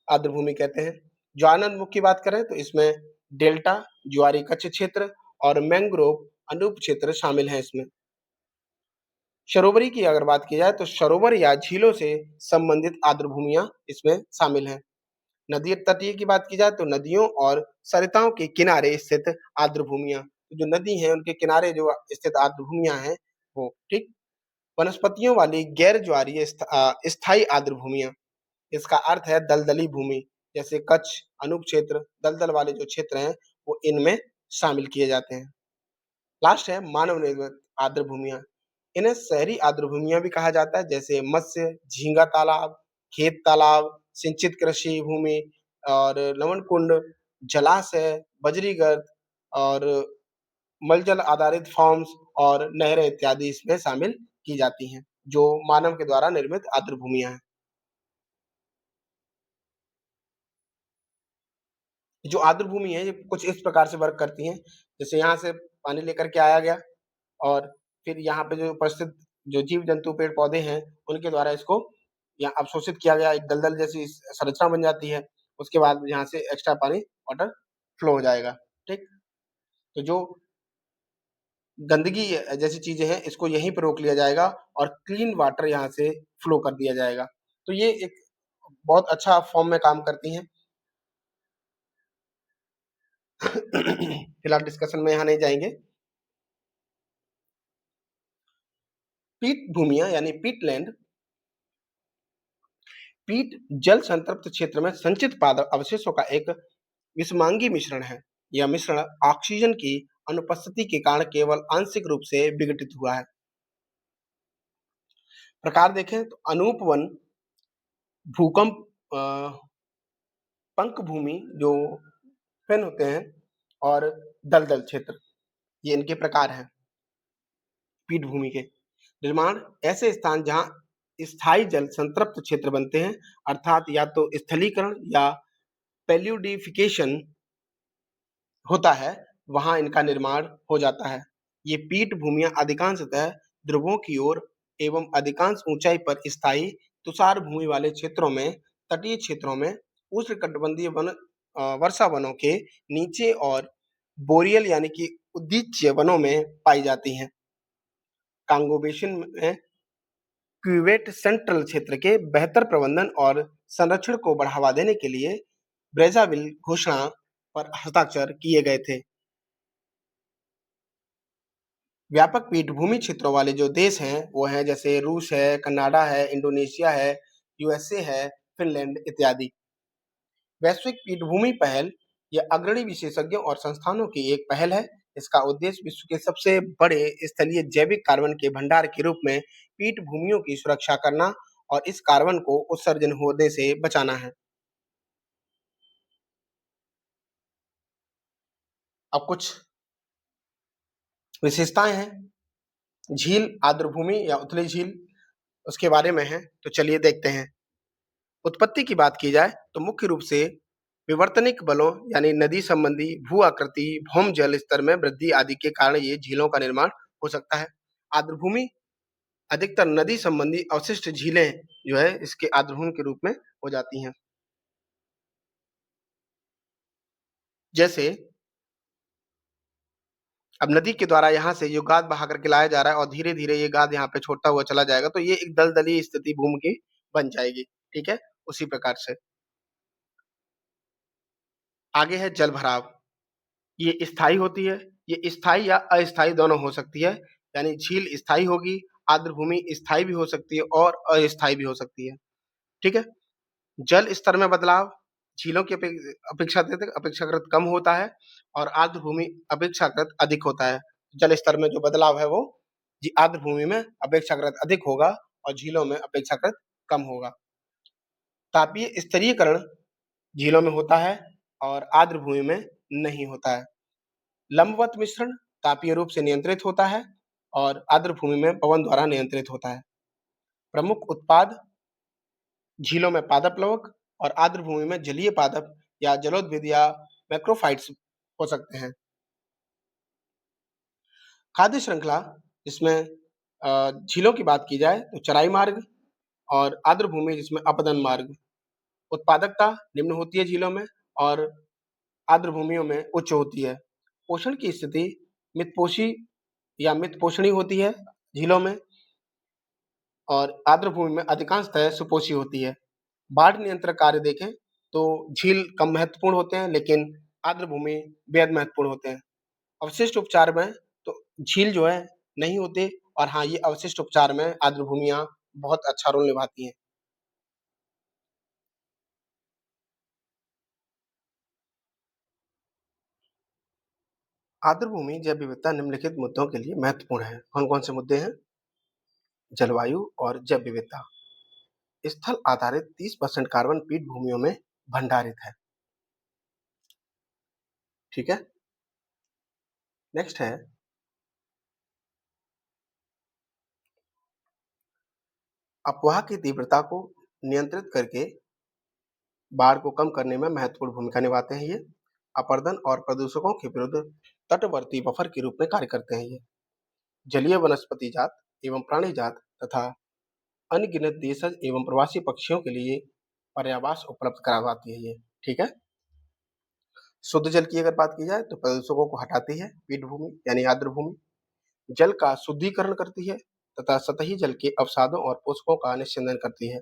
आर्द्र भूमि कहते हैं। ज्वारनदमुख की बात करें तो इसमें डेल्टा, ज्वारी कच्छ क्षेत्र और मैंग्रोव अनूप क्षेत्र शामिल हैं इसमें। सरोवरी की अगर बात की जाए तो सरोवर या झीलों से संबंधित आर्द्र भूमियां इसमें शामिल हैं। नदी तटीय की बात की जाए तो नदियों और सरिताओं के किनारे स्थित आर्द्र भूमियां। जो नदी है उनके किनारे जो स्थित आर्द्र भूमियां हैं वो। ठीक, वनस्पतियों वाली गैर ज्वारीय स्थायी आर्द्र भूमियां। इसका अर्थ है दलदली भूमि, जैसे कच्छ, अनूप क्षेत्र, दलदल वाले जो क्षेत्र हैं वो इनमें शामिल किए जाते हैं। लास्ट है मानव निर्मित आर्द्र भूमियां। इन्हें शहरी आर्द्र भूमियां भी कहा जाता है, जैसे मत्स्य, झींगा तालाब, खेत तालाब, सिंचित कृषि भूमि और लवण कुंड, जलाशय, बजरी गर्त और मलजल आधारित फॉर्म्स और नहरें इत्यादि इसमें शामिल की जाती हैं, जो मानव के द्वारा निर्मित आर्द्र भूमियां हैं। जो आर्द्र भूमि है ये कुछ इस प्रकार से वर्क करती हैं। जैसे यहाँ से पानी लेकर के आया गया और फिर यहाँ पे जो उपस्थित जो जीव जंतु पेड़ पौधे हैं उनके द्वारा इसको यहाँ अवशोषित किया गया, एक दलदल जैसी संरचना बन जाती है। उसके बाद यहाँ से एक्स्ट्रा पानी वाटर फ्लो हो जाएगा। ठीक, तो जो गंदगी जैसी चीजें हैं इसको यहीं पर रोक लिया जाएगा और क्लीन वाटर यहाँ से फ्लो कर दिया जाएगा। तो ये एक बहुत अच्छा फॉर्म में काम करती हैं। फिलहाल डिस्कशन में यहाँ नहीं जाएंगे। पीट भूमियां यानी पीटलैंड, पीट जल संतृप्त क्षेत्र में संचित पादप अवशेषों का एक विषमांगी मिश्रण है। यह मिश्रण ऑक्सीजन की अनुपस्थिति के कारण केवल आंशिक रूप से विघटित हुआ है। प्रकार देखें तो अनूप वन, भूकंप पंक भूमि जो फेन होते हैं और दलदल क्षेत्र, ये इनके प्रकार हैं पीठ भूमि के। निर्माण ऐसे स्थान जहां स्थायी जल संतृप्त क्षेत्र बनते हैं, अर्थात या तो स्थलीकरण या पेल्यूडिफिकेशन होता है, वहां इनका निर्माण हो जाता है। ये पीठ भूमियां अधिकांशतः ध्रुवों की ओर एवं अधिकांश ऊंचाई पर स्थायी तुषार भूमि वाले क्षेत्रों में, तटीय क्षेत्रों में, उष्णकटिबंधीय वर्षा वनों के नीचे और बोरियल यानी कि उद्दीच्य वनों में पाई जाती हैं। कांगो बेसिन में क्यूवेट सेंट्रल क्षेत्र के बेहतर प्रबंधन और संरक्षण को बढ़ावा देने के लिए ब्रेजाविल घोषणा पर हस्ताक्षर किए गए थे। व्यापक पीठभूमि क्षेत्रों वाले जो देश हैं वो हैं जैसे रूस है, कनाडा है, इंडोनेशिया है, यूएसए है, फिनलैंड इत्यादि। वैश्विक पीठभूमि पहल यह अग्रणी विशेषज्ञों और संस्थानों की एक पहल है। इसका उद्देश्य विश्व के सबसे बड़े स्थलीय जैविक कार्बन के भंडार के रूप में पीठभूमियों की सुरक्षा करना और इस कार्बन को उत्सर्जन होने से बचाना है। अब कुछ विशेषताएं हैं झील आर्द्र भूमि या उथली झील, उसके बारे में है तो चलिए देखते हैं। उत्पत्ति की बात की जाए तो मुख्य रूप से विवर्तनिक बलों यानी नदी संबंधी भू आकृति, भौम जल स्तर में वृद्धि आदि के कारण ये झीलों का निर्माण हो सकता है। आर्द्र भूमि अधिकतर नदी संबंधी अवशिष्ट झीलें जो है इसके आर्द्र भूमि के रूप में हो जाती हैं। जैसे अब नदी के द्वारा यहाँ से जो गाद बहा करके लाया जा रहा है और धीरे धीरे ये गाद यहाँ पे छोड़ता हुआ चला जाएगा तो ये एक दलदली स्थिति भूमि की बन जाएगी। ठीक है, उसी प्रकार से आगे है जल भराव। ये स्थायी होती है, ये स्थायी या अस्थायी दोनों हो सकती है, यानी झील स्थायी होगी, आर्द्र भूमि स्थायी भी हो सकती है और अस्थायी भी हो सकती है, ठीक है? जल स्तर में बदलाव झीलों की अपेक्षाकृत अपेक्षाकृत कम होता है और आर्द्र भूमि अपेक्षाकृत अधिक होता है। जल स्तर में जो बदलाव है वो आर्द्र भूमि में अपेक्षाकृत अधिक होगा और झीलों में अपेक्षाकृत कम होगा। तापीय स्तरीयकरण झीलों में होता है और आर्द्र भूमि में नहीं होता है। लंबवत मिश्रण तापीय रूप से नियंत्रित होता है और आर्द्र भूमि में पवन द्वारा नियंत्रित होता है। प्रमुख उत्पाद झीलों में पादप प्लवक और आर्द्र भूमि में जलीय पादप या जलोद्भिद या मैक्रोफाइट्स हो सकते हैं। खाद्य श्रृंखला जिसमें झीलों की बात की जाए तो चराई मार्ग और आर्द्र भूमि जिसमें अपदन मार्ग। उत्पादकता निम्न होती है झीलों में और आर्द्र भूमियों में उच्च होती है। पोषण की स्थिति मितपोषी या मितपोषणी होती है झीलों में और आर्द्र भूमि में अधिकांशतः सुपोषी होती है। बाढ़ नियंत्रण कार्य देखें तो झील कम महत्वपूर्ण होते हैं लेकिन आर्द्र भूमि बेहद महत्वपूर्ण होते हैं। अवशिष्ट उपचार में तो झील जो है नहीं होते और हाँ, ये अवशिष्ट उपचार में आर्द्र भूमियाँ बहुत अच्छा रोल निभाती हैं। आर्द्र भूमि जैव विविधता निम्नलिखित मुद्दों के लिए महत्वपूर्ण है। कौन-कौन से मुद्दे हैं? जलवायु और जैव विविधता। स्थल आधारित 30% कार्बन पीठ भूमियों में भंडारित है। ठीक है? नेक्स्ट है अफवाह की तीव्रता को नियंत्रित करके बाढ़ को कम करने में महत्वपूर्ण भूमिका निभाते हैं ये। अपरदन और प्रदूषकों के विरुद्ध तटवर्ती बफर के रूप में कार्य करते हैं ये। जलीय वनस्पति जात एवं प्राणी जात तथा अनगिनत देशज एवं प्रवासी पक्षियों के लिए पर्यावास उपलब्ध करवाती है ये। ठीक है? शुद्ध जल की अगर बात की जाए तो प्रदूषकों को हटाती है पीठभूमि यानी आर्द्र भूमि, जल का शुद्धिकरण करती है तथा सतही जल के अवसादों और पोषकों का निस्यंदन करती है।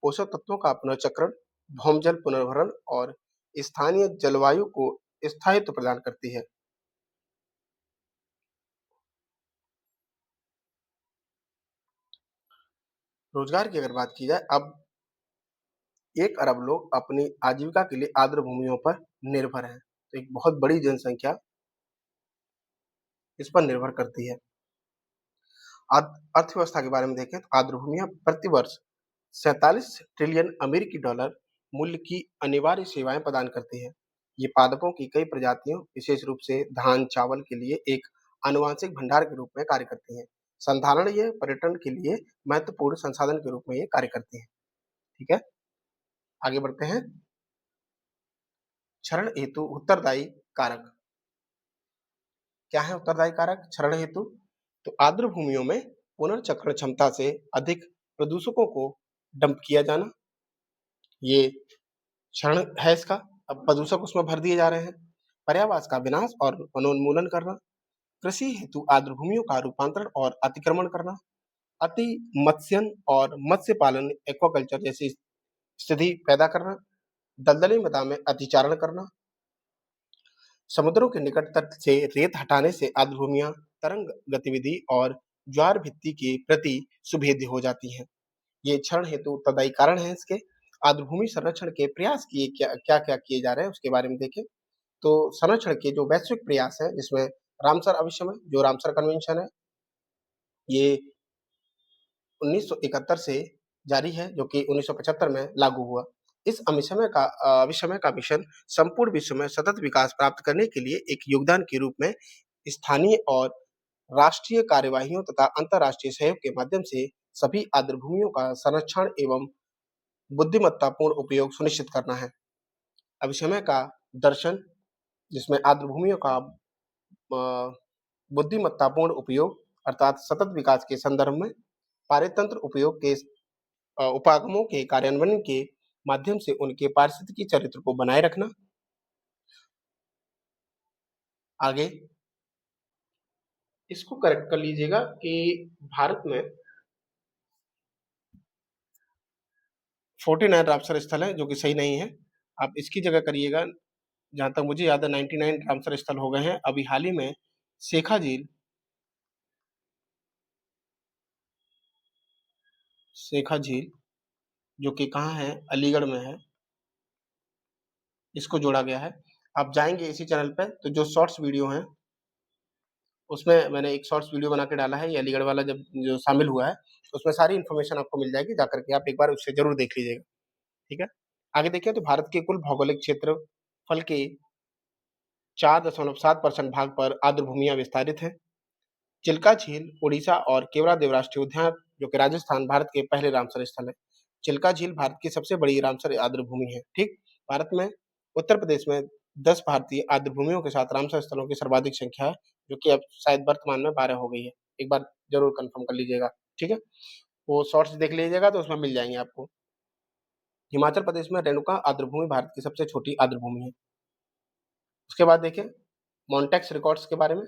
पोषक तत्वों का पुनर्चक्रण, भौमजल पुनर्भरण और स्थानीय जलवायु को स्थायित्व प्रदान करती है। रोजगार की अगर बात की जाए, अब 1 अरब लोग अपनी आजीविका के लिए आर्द्र भूमियों पर निर्भर हैं, तो एक बहुत बड़ी जनसंख्या इस पर निर्भर करती है। अर्थव्यवस्था के बारे में देखें तो आर्द्र भूमियां प्रतिवर्ष 47 ट्रिलियन अमेरिकी डॉलर मूल्य की अनिवार्य सेवाएं प्रदान करती है। ये पादपों की कई प्रजातियों, विशेष रूप से धान चावल के लिए एक आनुवांशिक भंडार के रूप में कार्य करती हैं। संधारण ये पर्यटन के लिए महत्वपूर्ण संसाधन के रूप में ये कार्य करती हैं। ठीक है, आगे बढ़ते हैं। क्षरण हेतु उत्तरदायी कारक क्या है? उत्तरदायी कारक क्षरण हेतु तो आर्द्र भूमियों में पुनर्चक्रण क्षमता से अधिक प्रदूषकों को डंप किया जाना, ये क्षरण है इसका। अब प्रदूषक उसमें भर दिए जा रहे हैं। पर्यावास का विनाश और वनोन्मूलन करना, कृषि हेतु आर्द्र भूमियों का रूपांतरण और अतिक्रमण करना, अति मत्स्यन और मत्स्य पालन एक्वाकल्चर जैसी स्थिति पैदा करना, दलदली मृदा में अतिचारण करना, समुद्रों के निकट तट से रेत हटाने से आर्द्र भूमियां तरंग गतिविधि और ज्वार भित्ति के प्रति सुभेद्य हो जाती हैं। ये क्षरण हेतु उत्तरदायी कारण है इसके। आर्द्र भूमि संरक्षण के प्रयास किए क्या क्या किए जा रहे हैं उसके बारे में देखें तो संरक्षण के जो वैश्विक प्रयास है जिसमें रामसर अभिसमय जो रामसर कन्वेंशन है ये 1971 से जारी है जो कि 1975 में लागू हुआ। इस अभिसमय का मिशन संपूर्ण विश्व में सतत विकास प्राप्त करने के लिए एक योगदान के रूप में स्थानीय और राष्ट्रीय कार्यवाहियों तथा अंतर्राष्ट्रीय सहयोग के माध्यम से सभी आर्द्र भूमियों का संरक्षण एवं बुद्धिमत्तापूर्ण उपयोग सुनिश्चित करना है। अभिसमय का दर्शन जिसमें आर्द्र भूमियों का बुद्धिमत्तापूर्ण उपयोग अर्थात सतत विकास के संदर्भ में पारितंत्र उपयोग के उपागमों के कार्यान्वयन के माध्यम से उनके पारिस्थितिकी चरित्र को बनाए रखना। आगे इसको करेक्ट कर लीजिएगा कि भारत में 49 रामसर स्थल है जो कि सही नहीं है। आप इसकी जगह करिएगा जहाँ तक मुझे याद है 99 रामसर स्थल हो गए हैं। अभी हाल ही में शेखा झील, शेखा झील जो कि कहाँ है, अलीगढ़ में है, इसको जोड़ा गया है। आप जाएँगे इसी चैनल पे तो जो शॉर्ट्स वीडियो हैं, उसमें मैंने एक शॉर्ट्स वीडियो बना के डाला है, ये अलीगढ़ वाला जब जो शामिल हुआ है, उसमें सारी इन्फॉर्मेशन आपको मिल जाएगी, जाकर के आप एक बार उसे ज़रूर देख लीजिएगा, ठीक है? आगे देखिए तो भारत के कुल भौगोलिक क्षेत्रफल के 4.7% भाग पर आर्द्र भूमियाँ विस्तारित हैं। चिल्का झील उड़ीसा और केवड़ादेव राष्ट्रीय उद्यान जो कि राजस्थान भारत के पहले रामसर स्थल है। चिल्का झील भारत की सबसे बड़ी रामसर आर्द्र भूमि है। ठीक, भारत में उत्तर प्रदेश में 10 भारतीय आर्द्र भूमियों के साथ रामसर स्थलों की सर्वाधिक संख्या है, जो कि अब शायद वर्तमान में 12 हो गई है। एक बार जरूर कंफर्म कर लीजिएगा, ठीक है? वो शॉर्ट्स देख लीजिएगा तो उसमें मिल जाएंगे आपको। हिमाचल प्रदेश में रेणुका आर्द्र भूमि भारत की सबसे छोटी आर्द्र भूमि है। उसके बाद देखिए मॉन्टेक्स रिकॉर्ड्स के बारे में।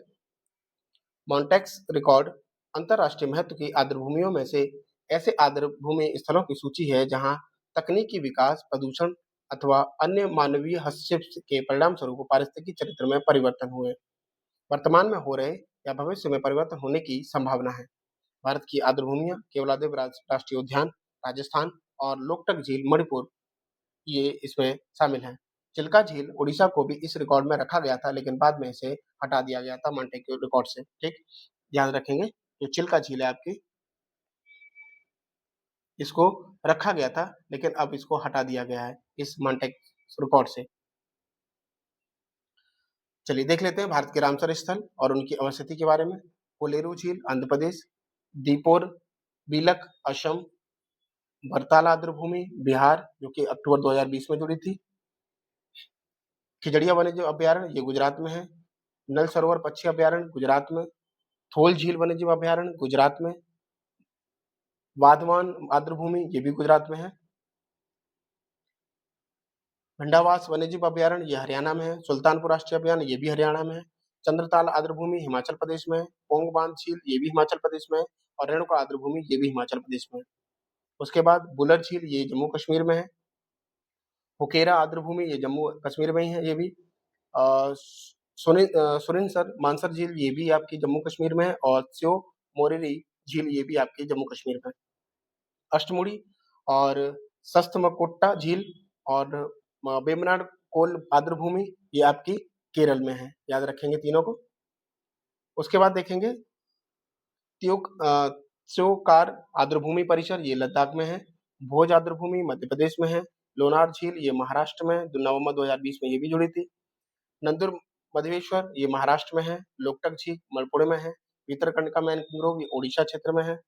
मॉन्टेक्स रिकॉर्ड अंतरराष्ट्रीय महत्व की आर्द्र भूमियों में से ऐसे आर्द्र भूमि स्थलों की सूची है जहां तकनीकी विकास, प्रदूषण अथवा अन्य मानवीय हस्तक्षेप के परिणाम स्वरूप पारिस्थितिकी चरित्र में परिवर्तन हुए, वर्तमान में हो रहे या भविष्य में परिवर्तन होने की संभावना है। भारत की आर्द्र भूमियां केवलादेव राष्ट्रीय उद्यान राजस्थान और लोकटक झील मणिपुर ये इसमें शामिल हैं। चिल्का झील उड़ीसा को भी इस रिकॉर्ड में रखा गया था, लेकिन बाद में इसे हटा दिया गया था मॉन्टेक के रिकॉर्ड से। ठीक, ध्यान रखेंगे जो चिल्का झील है आपकी, इसको रखा गया था लेकिन अब इसको हटा दिया गया है इस मॉन्टेक रिकॉर्ड से। चलिए देख लेते हैं भारत के रामसर स्थल और उनकी अवस्थिति के बारे में। कोलेरू झील आंध्र प्रदेश, दीपोर बिलक असम, बरताला आर्द्र भूमि बिहार जो कि अक्टूबर 2020 में जुड़ी थी। खिजड़िया वन्यजीव अभयारण्य ये गुजरात में है। नल सरोवर पक्षी अभयारण्य गुजरात में। थोल झील वन्यजीव अभयारण्य गुजरात में। वाधवान आर्द्र भूमि ये भी गुजरात में है। भिंडावास वन्यजीव अभयारण्य ये हरियाणा में है। सुल्तानपुर राष्ट्रीय अभयारण्य ये भी हरियाणा में है। चंद्रताल आर्द्र भूमि हिमाचल प्रदेश में है। पोंग बांध झील ये भी हिमाचल प्रदेश में है और रेणुका आर्द्र भूमि ये भी हिमाचल प्रदेश में है। उसके बाद बुलर झील ये जम्मू कश्मीर में है। हुकेरा आर्द्र भूमि ये जम्मू कश्मीर में ही है ये भी। सुरिनसर मानसर झील ये भी आपकी जम्मू कश्मीर में है और स्यो मोरिरी झील ये भी आपकी जम्मू कश्मीर में है। अष्टमुड़ी और सस्तमकोट्टा झील और वेम्बनाड कोल आर्द्र भूमि ये आपकी केरल में है, याद रखेंगे तीनों को। उसके बाद देखेंगे त्योकार आर्द्र भूमि परिसर ये लद्दाख में है। भोज आर्द्र भूमि मध्य प्रदेश में है। लोनार झील ये महाराष्ट्र में है, नवंबर 2020 में ये भी जुड़ी थी। नंदुर मधवेश्वर ये महाराष्ट्र में है। लोकटक झील मणिपुर में है। भीतरकनिका मैनग्रोव ये ओडिशा क्षेत्र में है।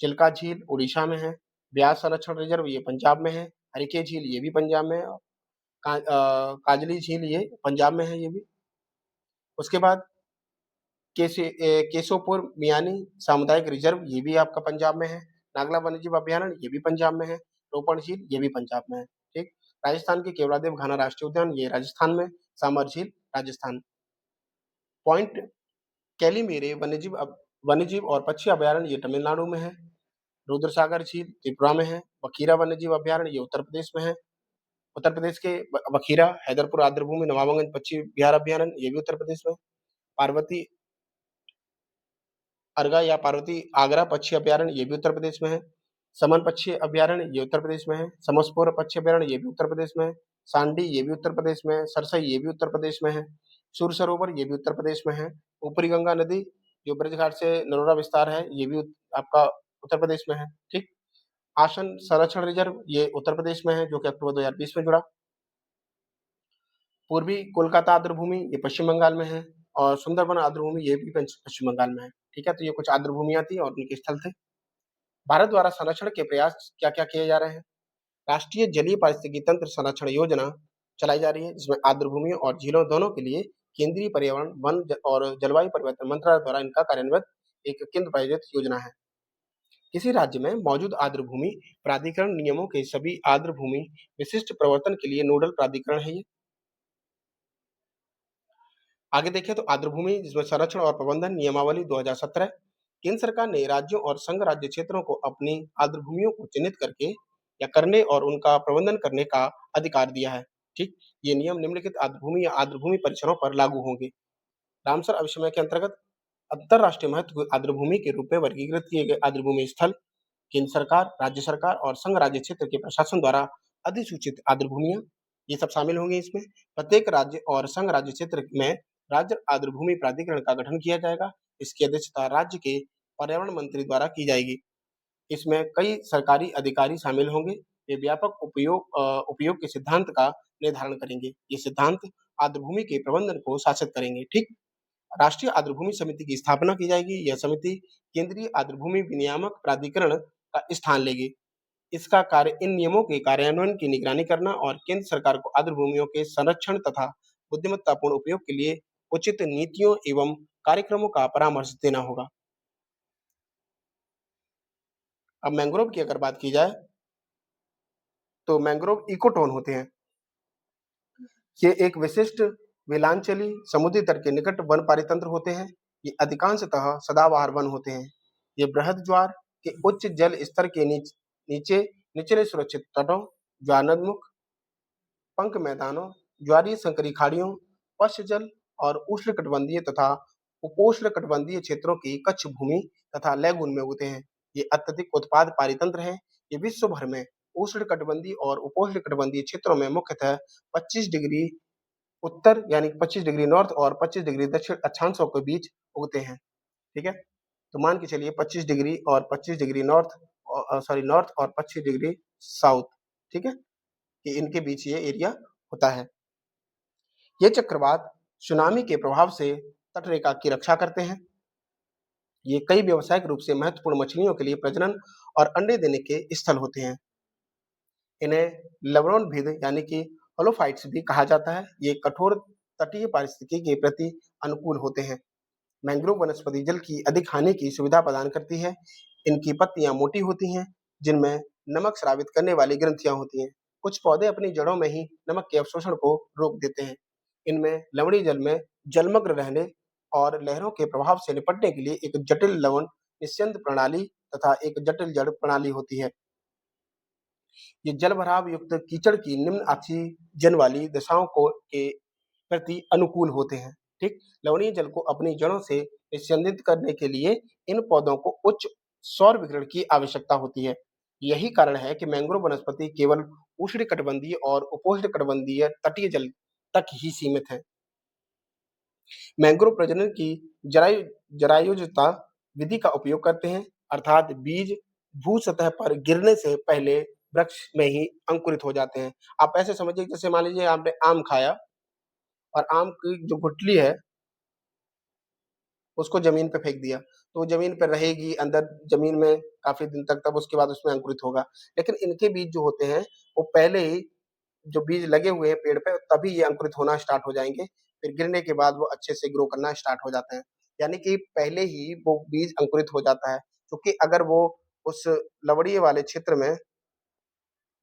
चिल्का झील उड़ीसा में है। ब्यास संरक्षण रिजर्व ये पंजाब में है। हरिके झील ये भी पंजाब में है। काजली झील ये पंजाब में है ये भी। उसके बाद केशोपुर मियानी सामुदायिक रिजर्व ये भी आपका पंजाब में है। नागला वन्यजीव अभयारण्य ये भी पंजाब में है। रोपण झील ये भी पंजाब में है। ठीक, राजस्थान के केवलादेव घाना राष्ट्रीय उद्यान ये राजस्थान में। सामर झील राजस्थान। पॉइंट कैलीमेरे वन्यजीव और पक्षी अभयारण्य ये तमिलनाडु में है। रुद्रसागर झील त्रिपुरा में है। बखीरा वन्यजीव अभयारण्य ये उत्तर प्रदेश में है। उत्तर प्रदेश के बखीरा हैदरपुर आर्द्र भूमि नवाबगंज पक्षी विहार अभयारण्य ये भी उत्तर प्रदेश में। पार्वती अर्गा या पार्वती आगरा पक्षी अभयारण्य ये भी उत्तर प्रदेश में है। समन पक्षी अभयारण्य ये उत्तर प्रदेश में है। समसपुर पक्षी अभयारण्य ये भी उत्तर प्रदेश में है। सांडी ये भी उत्तर प्रदेश में है। सरसई ये भी उत्तर प्रदेश में है। सूर सरोवर ये भी उत्तर प्रदेश में है। ऊपरी गंगा नदी जो ब्रजघाट से नरोरा विस्तार है ये भी आपका उत्तर प्रदेश में है। ठीक, आसन संरक्षण रिजर्व ये उत्तर प्रदेश में है जो कि अक्टूबर 2020 में जुड़ा। पूर्वी कोलकाता आर्द्र भूमि ये पश्चिम बंगाल में है और सुंदरबन आर्द्र भूमि ये भी पश्चिम बंगाल में है। ठीक है, तो ये कुछ आर्द्र भूमियां थी और उनके स्थल थे। भारत द्वारा संरक्षण के प्रयास क्या क्या किए जा रहे हैं। राष्ट्रीय जलीय पारिस्थितिकी तंत्र संरक्षण योजना चलाई जा रही है जिसमें आर्द्र भूमियों और झीलों दोनों के लिए केंद्रीय पर्यावरण और जलवायु परिवर्तन मंत्रालय द्वारा इनका कार्यान्वित एक केंद्र प्रायोजित योजना है। किसी राज्य में मौजूद आर्द्र भूमि प्राधिकरण नियमों के सभी आर्द्र भूमि विशिष्ट प्रवर्तन के लिए नोडल प्राधिकरण है ये। आगे देखें तो आर्द्र भूमि जिसमें संरक्षण और प्रबंधन नियमावली 2017। केंद्र सरकार ने राज्यों और संघ राज्य क्षेत्रों को अपनी आर्द्र भूमियों को चिन्हित करके या करने और उनका प्रबंधन करने का अधिकार दिया है। ठीक? ये नियम निम्नलिखित आर्द्रभूमि या आर्द्रभूमि परिसरों पर लागू होंगे। रामसर अभिसमय के अंतर्गत अंतरराष्ट्रीय महत्व की आर्द्रभूमि के रूप में वर्गीकृत किए गए आर्द्रभूमि स्थल केंद्र सरकार, राज्य सरकार और संघ राज्य क्षेत्र के प्रशासन द्वारा अधिसूचित आर्द्रभूमियां, ये सब शामिल होंगी इसमें। प्रत्येक राज्य और संघ राज्य क्षेत्र में राज्य आर्द्रभूमि प्राधिकरण का गठन किया जाएगा। इसकी अध्यक्षता राज्य के पर्यावरण मंत्री द्वारा की जाएगी। इसमें कई सरकारी अधिकारी शामिल होंगे। ये व्यापक उपयोग के सिद्धांत का निर्धारण करेंगे। ये सिद्धांत आर्द्रभूमि के प्रबंधन को शासित करेंगे। ठीक? राष्ट्रीय आर्द्रभूमि समिति की स्थापना की जाएगी। यह समिति केंद्रीय आर्द्रभूमि विनियामक प्राधिकरण का स्थान लेगी। इसका कार्य इन नियमों के कार्यान्वयन की निगरानी करना और केंद्र सरकार को आर्द्रभूमियों के संरक्षण तथा बुद्धिमत्तापूर्ण उपयोग के लिए उचित नीतियों एवं कार्यक्रमों का परामर्श देना होगा। अब मैंग्रोव की अगर बात की जाए तो मैंग्रोव इकोटोन होते हैं। ये एक विशिष्ट वेलांचली समुद्री तट के निकट वन पारितंत्र होते हैं। ये अधिकांशतः सदाबहार वन होते हैं। ये बृहद ज्वार के उच्च जल स्तर के नीचे निचले सुरक्षित तटों, ज्वारनदमुख, पंख मैदानों, ज्वारीय संकरी खाड़ियों, पश्च जल और उष्णकटिबंधीय तथा उपोष्णकटिबंधीय क्षेत्रों की कच्छ भूमि तथा लैगून में उगते हैं। ये अत्यधिक उत्पाद पारितंत्र हैं। ये विश्व भर में उष्णकटिबंधीय और उपोष्णकटिबंधीय क्षेत्रों में मुख्यतः 25 डिग्री उत्तर यानी 25 डिग्री नॉर्थ और 25 डिग्री दक्षिण अक्षांशों के बीच उगते हैं। ठीक है? तो मान के चलिए 25 डिग्री और 25 डिग्री नॉर्थ और 25 डिग्री साउथ। ठीक है? कि इनके बीच ये एरिया होता है। ये चक्रवात सुनामी के प्रभाव से तटरेखा की रक्षा करते हैं। ये कई व्यावसायिक रूप से महत्वपूर्ण मछलियों के लिए प्रजनन और अंडे देने के स्थल होते हैं। इन्हें लवणोद्भिद यानी कि होलोफाइट्स भी कहा जाता है। ये कठोर तटीय पारिस्थितिकी के प्रति अनुकूल होते हैं। मैंग्रोव वनस्पति जल की अधिक हानि की सुविधा प्रदान करती है। इनकी पत्तियां मोटी होती हैं, जिनमें नमक स्रावित करने वाली ग्रंथियां होती हैं। कुछ पौधे अपनी जड़ों में ही नमक के अवशोषण को रोक देते हैं। इनमें लवणीय जल में जलमग्न रहने और लहरों के प्रभाव से निपटने के लिए एक जटिल लवण निस्यंद प्रणाली तथा एक जटिल जड़ प्रणाली होती है। ये जल भराव युक्त कीचड़ की निम्न ऑक्सीजन वाली दशाओं को के प्रति अनुकूल होते हैं। ठीक? लवणीय जल को अपनी जड़ों से निस्यंदित करने के लिए इन पौधों को उच्च सौर विकिरण की आवश्यकता होती है। यही कारण है कि मैंग्रोव वनस्पति केवल उष्णकटिबंधीय और उपोष्णकटिबंधीय तटीय जल तक ही सीमित है। मैंग्रोव प्रजनन की जरायुजता विधि का उपयोग करते हैं, अर्थात बीज भू सतह पर गिरने से पहले वृक्ष में ही अंकुरित हो जाते हैं। आप ऐसे समझिए जैसे मान लीजिए आपने आम खाया और आम की जो गुठली है उसको जमीन पे फेंक दिया, तो वो जमीन पे रहेगी अंदर जमीन में काफी दिन तक, तब उसके बाद उसमें अंकुरित होगा। लेकिन इनके बीज जो होते हैं वो पहले ही जो बीज लगे हुए हैं पेड़ पे तभी ये अंकुरित होना स्टार्ट हो जाएंगे। फिर गिरने के बाद वो अच्छे से ग्रो करना स्टार्ट हो जाते हैं। यानी कि पहले ही वो बीज अंकुरित हो जाता है, क्योंकि अगर वो उस लवणीय वाले क्षेत्र में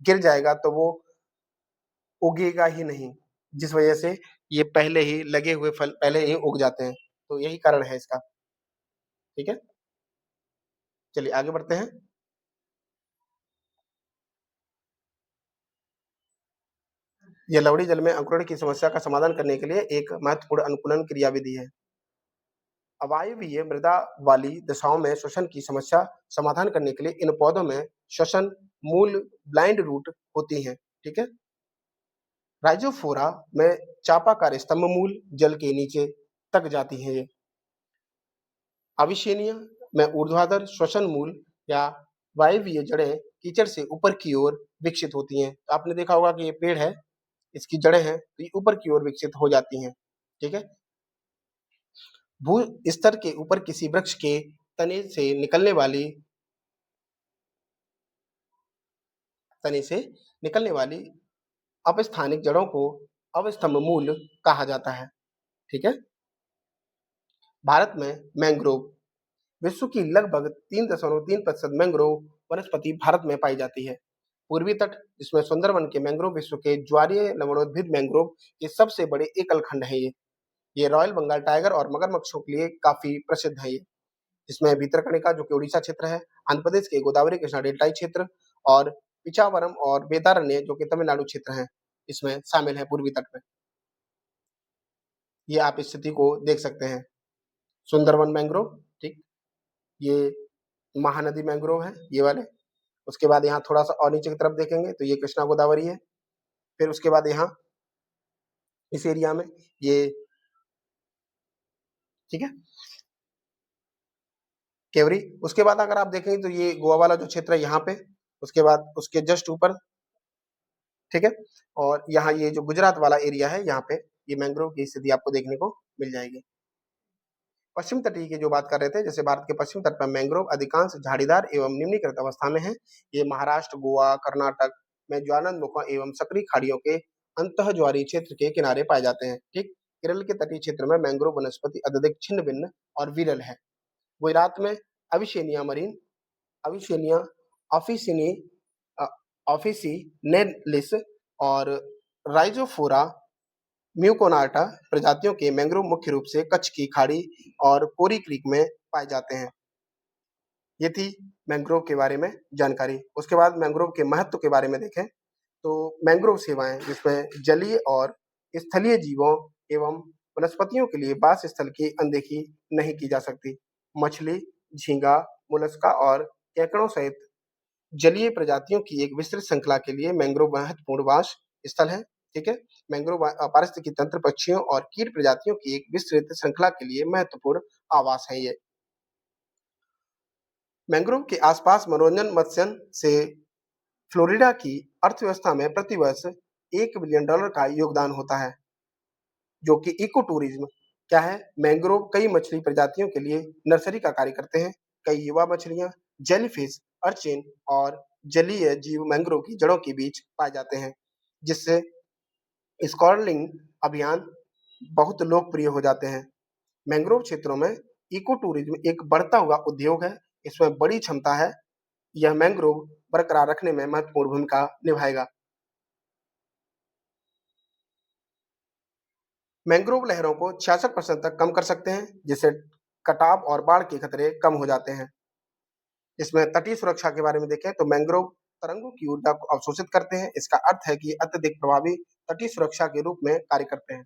गिर जाएगा तो वो उगेगा ही नहीं, जिस वजह से ये पहले ही लगे हुए फल पहले ही उग जाते हैं। तो यही कारण है इसका। ठीक है? चलिए आगे बढ़ते हैं। यह लवणीय जल में अंकुरण की समस्या का समाधान करने के लिए एक महत्वपूर्ण अनुकूलन क्रियाविधि है। अवायवीय मृदा वाली दशाओं में श्वसन की समस्या समाधान करने के लिए इन पौधों में श्वसन मूल ब्लाइंड रूट होती हैं। ठीक है? राइजोफोरा में चापाकार स्तंभ मूल जल के नीचे तक जाती हैं ये। अविशेनिया में ऊर्ध्वाधर श्वसन मूल या वायवीय जड़ें कीचड़ से ऊपर की ओर विकसित होती हैं। तो आपने देखा होगा कि ये पेड़ है, इसकी जड़ें हैं तो ये ऊपर की ओर विकसित हो जाती हैं। ठीक है? भू स्तर के ऊपर किसी वृक्ष के तने से निकलने वाली अपस्थानिक जड़ों को अवस्तंभ मूल कहा जाता है। ठीक है? भारत में मैंग्रोव विश्व की लगभग 3.3% मैंग्रोव वनस्पति भारत में पाई जाती है। पूर्वी तट जिसमें सुंदरवन के मैंग्रोव विश्व के ज्वारीय लवणोद्भिद मैंग्रोव के सबसे बड़े एकल खंड है ये रॉयल बंगाल टाइगर और मगरमच्छों के लिए काफी प्रसिद्ध है ये। इसमें भीतरकनिका जो कि उड़ीसा क्षेत्र है, आंध्र प्रदेश के गोदावरी कृष्णा डेल्टाई क्षेत्र और पिचावरम और वेदारण्य जो कि तमिलनाडु क्षेत्र है। इसमें शामिल है पूर्वी तट में। ये आप स्थिति को देख सकते हैं। सुंदरवन मैंग्रोव, ठीक, ये महानदी मैंग्रोव है, ये वाले। उसके बाद यहाँ थोड़ा सा और नीचे की तरफ देखेंगे तो ये कृष्णा गोदावरी है। फिर उसके बाद यहाँ इस एरिया में ये, ठीक है, केवरी। उसके बाद अगर आप देखेंगे तो ये गोवा वाला जो क्षेत्र है यहाँ पे, उसके बाद उसके जस्ट ऊपर, ठीक है, और यहाँ ये जो गुजरात वाला एरिया है यहाँ पे ये मैंग्रोव की स्थिति आपको देखने को मिल जाएगी। पश्चिम तटीय की जो बात कर रहे थे, जैसे भारत के पश्चिम तट पर मैंग्रोव अधिकांश झाड़ीदार एवं निम्नलिखित अवस्था में है। ये महाराष्ट्र, गोवा, कर्नाटक में ज्वालामुखों एवं सक्रिय खाड़ियों के अंतः ज्वारीय क्षेत्र के किनारे पाए जाते हैं। ठीक, केरल के तटीय क्षेत्र में मैंग्रोव वनस्पति अत्यधिक छिन्न भिन्न और विरल है। गुजरात में अविसेनिया मरीन, अविसेनिया ऑफिसिनी ऑफिसिनेलिस और राइजोफोरा म्यूकोनाटा प्रजातियों के मैंग्रोव मुख्य रूप से कच्छ की खाड़ी और कोरी क्रीक में पाए जाते हैं। ये थी मैंग्रोव के बारे में जानकारी। उसके बाद मैंग्रोव के महत्व के बारे में देखें तो मैंग्रोव सेवाएं, जिसमें जलीय और स्थलीय जीवों एवं वनस्पतियों के लिए वास स्थल की अनदेखी नहीं की जा सकती। मछली, झींगा, मोलस्का और केकड़ों सहित जलीय प्रजातियों की एक विस्तृत श्रृंखला के लिए मैंग्रोव महत्वपूर्ण वास स्थल है। ठीक है, मैंग्रोव पारिस्थितिकी तंत्र पक्षियों और कीट प्रजातियों की एक विस्तृत श्रृंखला के लिए महत्वपूर्ण आवास है ये। मैंग्रोव के आसपास मनोरंजन मत्स्य से फ्लोरिडा की अर्थव्यवस्था में प्रतिवर्ष $1 बिलियन का योगदान होता है, जो कि इको टूरिज्म क्या है, मैंग्रोव कई मछली प्रजातियों के लिए नर्सरी का कार्य करते हैं। कई युवा मछलियां, जेलीफिश, अर्चिन और जलीय जीव मैंग्रोव की जड़ों के बीच पाए जाते हैं, जिससे स्कॉर्लिंग अभियान बहुत लोकप्रिय हो जाते हैं। मैंग्रोव क्षेत्रों में इको टूरिज्म एक बढ़ता हुआ उद्योग है। इसमें बड़ी क्षमता है। यह मैंग्रोव बरकरार रखने में महत्वपूर्ण भूमिका निभाएगा। मैंग्रोव लहरों को 66% तक कम कर सकते हैं, जिससे कटाव और बाढ़ के खतरे कम हो जाते हैं। इसमें तटीय सुरक्षा के बारे में देखें तो मैंग्रोव तरंगों की ऊर्जा को अवशोषित करते हैं। इसका अर्थ है कि अत्यधिक प्रभावी तटीय सुरक्षा के रूप में कार्य करते हैं।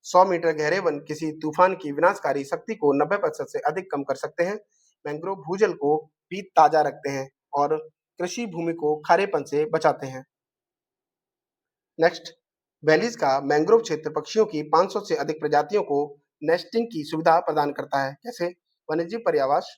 100 मीटर गहरे वन किसी तूफान की विनाशकारी शक्ति को 90% से अधिक कम कर सकते हैं। मैंग्रोव भूजल को भी ताजा रखते हैं और कृषि भूमि को खारेपन से बचाते हैं। नेक्स्ट, वैलीज का मैंग्रोव क्षेत्र पक्षियों की 500 से अधिक प्रजातियों को नेस्टिंग की सुविधा प्रदान करता है। कैसे? वन्यजीव पर्यावास,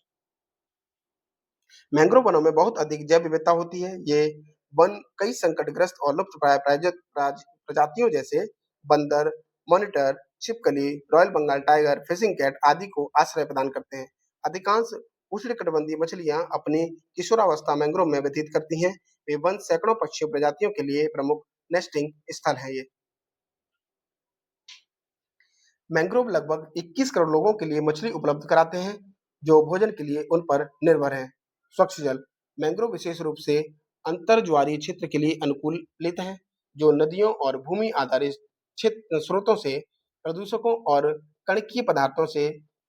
मैंग्रोव वनों में बहुत अधिक जैव विविधता होती है। ये वन कई संकटग्रस्त और लुप्तप्राय प्रजातियों जैसे बंदर, मॉनिटर, छिपकली, royal Bengal tiger, fishing cat आदि को आश्रय प्रदान करते हैं। अधिकांश उष्णकटिबंधीय मछलियां अपनी किशोरावस्था मैंग्रोव में व्यतीत करती हैं। वे वन सैकड़ों पक्षियों प्रजातियों के लिए प्रमुख नेस्टिंग स्थल है ये। मैंग्रोव लगभग 21 करोड़ लोगों के लिए मछली उपलब्ध कराते हैं, जो भोजन के लिए उन पर निर्भर हैं। स्वच्छ जल, मैंग्रोव विशेष रूप से अंतर्ज्वारीय क्षेत्र के लिए अनुकूलित है, जो नदियों और भूमि आधारित क्षेत्र स्रोतों से प्रदूषकों और कणकीय पदार्थों से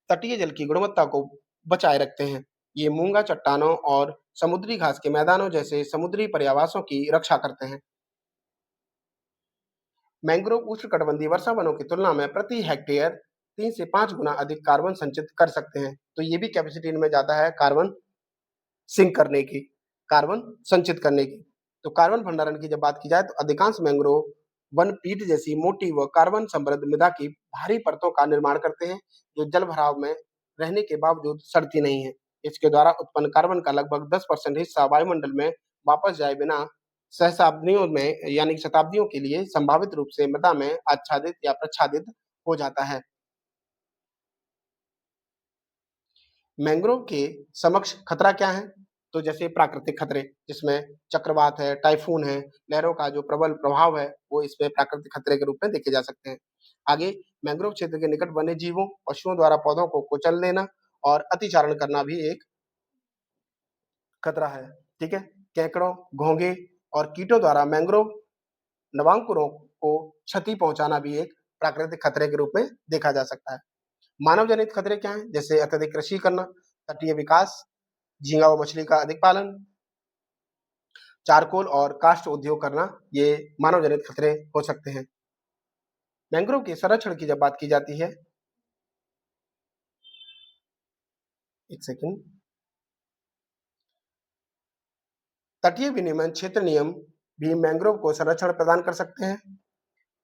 तटीय जल की गुणवत्ता को बचाए रखते हैं। ये मूंगा चट्टानों और समुद्री घास के मैदानों जैसे समुद्री पर्यावासों की रक्षा करते हैं। मैंग्रोव उष्णकटिबंधीय वर्षा वनों की तुलना में प्रति हेक्टेयर 3 से 5 गुना अधिक कार्बन संचित कर सकते हैं। तो ये भी कैपेसिटी इनमें ज़्यादा है कार्बन सिंक करने की, कार्बन संचित करने की। तो कार्बन भंडारण की जब बात की जाए तो अधिकांश मैंग्रोव वन पीट जैसी मोटी व कार्बन समृद्ध मृदा की भारी परतों का निर्माण करते हैं, जो जल भराव में रहने के बावजूद सड़ती नहीं है। इसके द्वारा उत्पन्न कार्बन का लगभग 10% हिस्सा वायुमंडल में वापस जाए बिना सहस्राब्दियों में यानी शताब्दियों के लिए संभावित रूप से मृदा में आच्छादित या प्रच्छादित हो जाता है। मैंग्रोव के समक्ष खतरा क्या है? तो जैसे प्राकृतिक खतरे, जिसमें चक्रवात है, टाइफून है, लहरों का जो प्रबल प्रभाव है, वो इसमें प्राकृतिक खतरे के रूप में देखे जा सकते हैं। आगे, मैंग्रोव क्षेत्र के निकट वन्य जीवों, पशुओं द्वारा पौधों को कुचल देना और अतिचारण करना भी एक खतरा है। ठीक है, केकड़ों, घोंघे और कीटों द्वारा मैंग्रोव नवांकुरों को क्षति पहुंचाना भी एक प्राकृतिक खतरे के रूप में देखा जा सकता है। मानव जनित खतरे क्या हैं? जैसे अत्यधिक कृषि करना, तटीय विकास, झींगा व मछली का अधिक पालन, चारकोल और काष्ठ उद्योग करना, ये मानव जनित खतरे हो सकते हैं। मैंग्रोव के संरक्षण की जब बात की जाती है, एक सेकंड, तटीय विनियमन क्षेत्र नियम भी मैंग्रोव को संरक्षण प्रदान कर सकते हैं।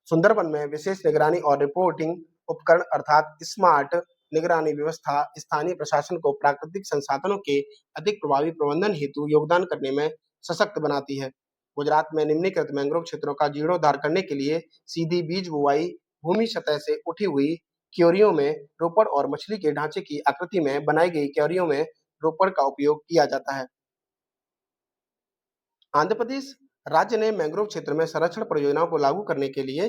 सुंदरबन में विशेष निगरानी और रिपोर्टिंग उपकरण अर्थात स्मार्ट निगरानी व्यवस्था स्थानीय प्रशासन को प्राकृतिक संसाधनों के अधिक प्रभावी प्रबंधन हेतु योगदान करने में सशक्त बनाती है। गुजरात में निम्नलिखित मैंग्रोव क्षेत्रों का जीर्णोद्धार करने के लिए सीधी बीज बुवाई, भूमि सतह से उठी हुई क्योरियों में रोपड़ और मछली के ढांचे की आकृति में बनाई गई क्योरियों में रोपड़ का उपयोग किया जाता है। आंध्र प्रदेश राज्य ने मैंग्रोव क्षेत्र में संरक्षण परियोजनाओं को लागू करने के लिए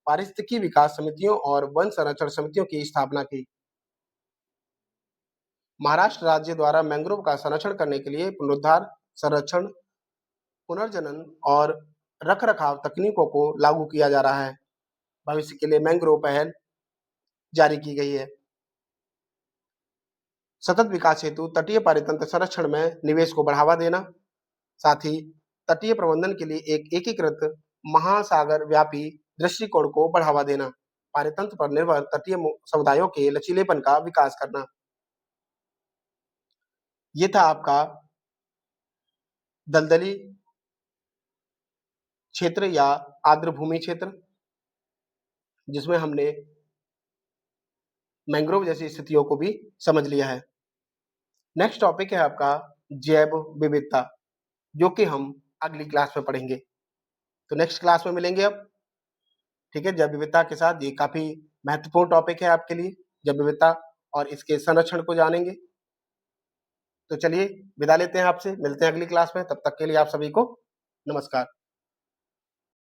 पारिस्थितिकी विकास समितियों और वन संरक्षण समितियों की स्थापना की। महाराष्ट्र राज्य द्वारा मैंग्रोव का संरक्षण करने के लिए पुनरुद्धार, संरक्षण, पुनर्जनन और रखरखाव तकनीकों को लागू किया जा रहा है। भविष्य के लिए मैंग्रोव पहल जारी की गई है। सतत विकास हेतु तटीय पारितंत्र संरक्षण में निवेश को बढ़ावा देना, साथ ही तटीय प्रबंधन के लिए एक एकीकृत महासागर व्यापी दृष्टिकोण को बढ़ावा देना, पारितंत्र पर निर्भर तटीय समुदायों के लचीलेपन का विकास करना। ये था आपका दलदली क्षेत्र या आर्द्र भूमि क्षेत्र, जिसमें हमने मैंग्रोव जैसी स्थितियों को भी समझ लिया है। नेक्स्ट टॉपिक है आपका जैव विविधता, जो कि हम अगली क्लास में पढ़ेंगे। तो नेक्स्ट क्लास में मिलेंगे अब, ठीक है। जैव विविधता के साथ ये काफी महत्वपूर्ण टॉपिक है आपके लिए, जैव विविधता और इसके संरक्षण को जानेंगे। तो चलिए विदा लेते हैं आपसे, मिलते हैं अगली क्लास में, तब तक के लिए आप सभी को नमस्कार।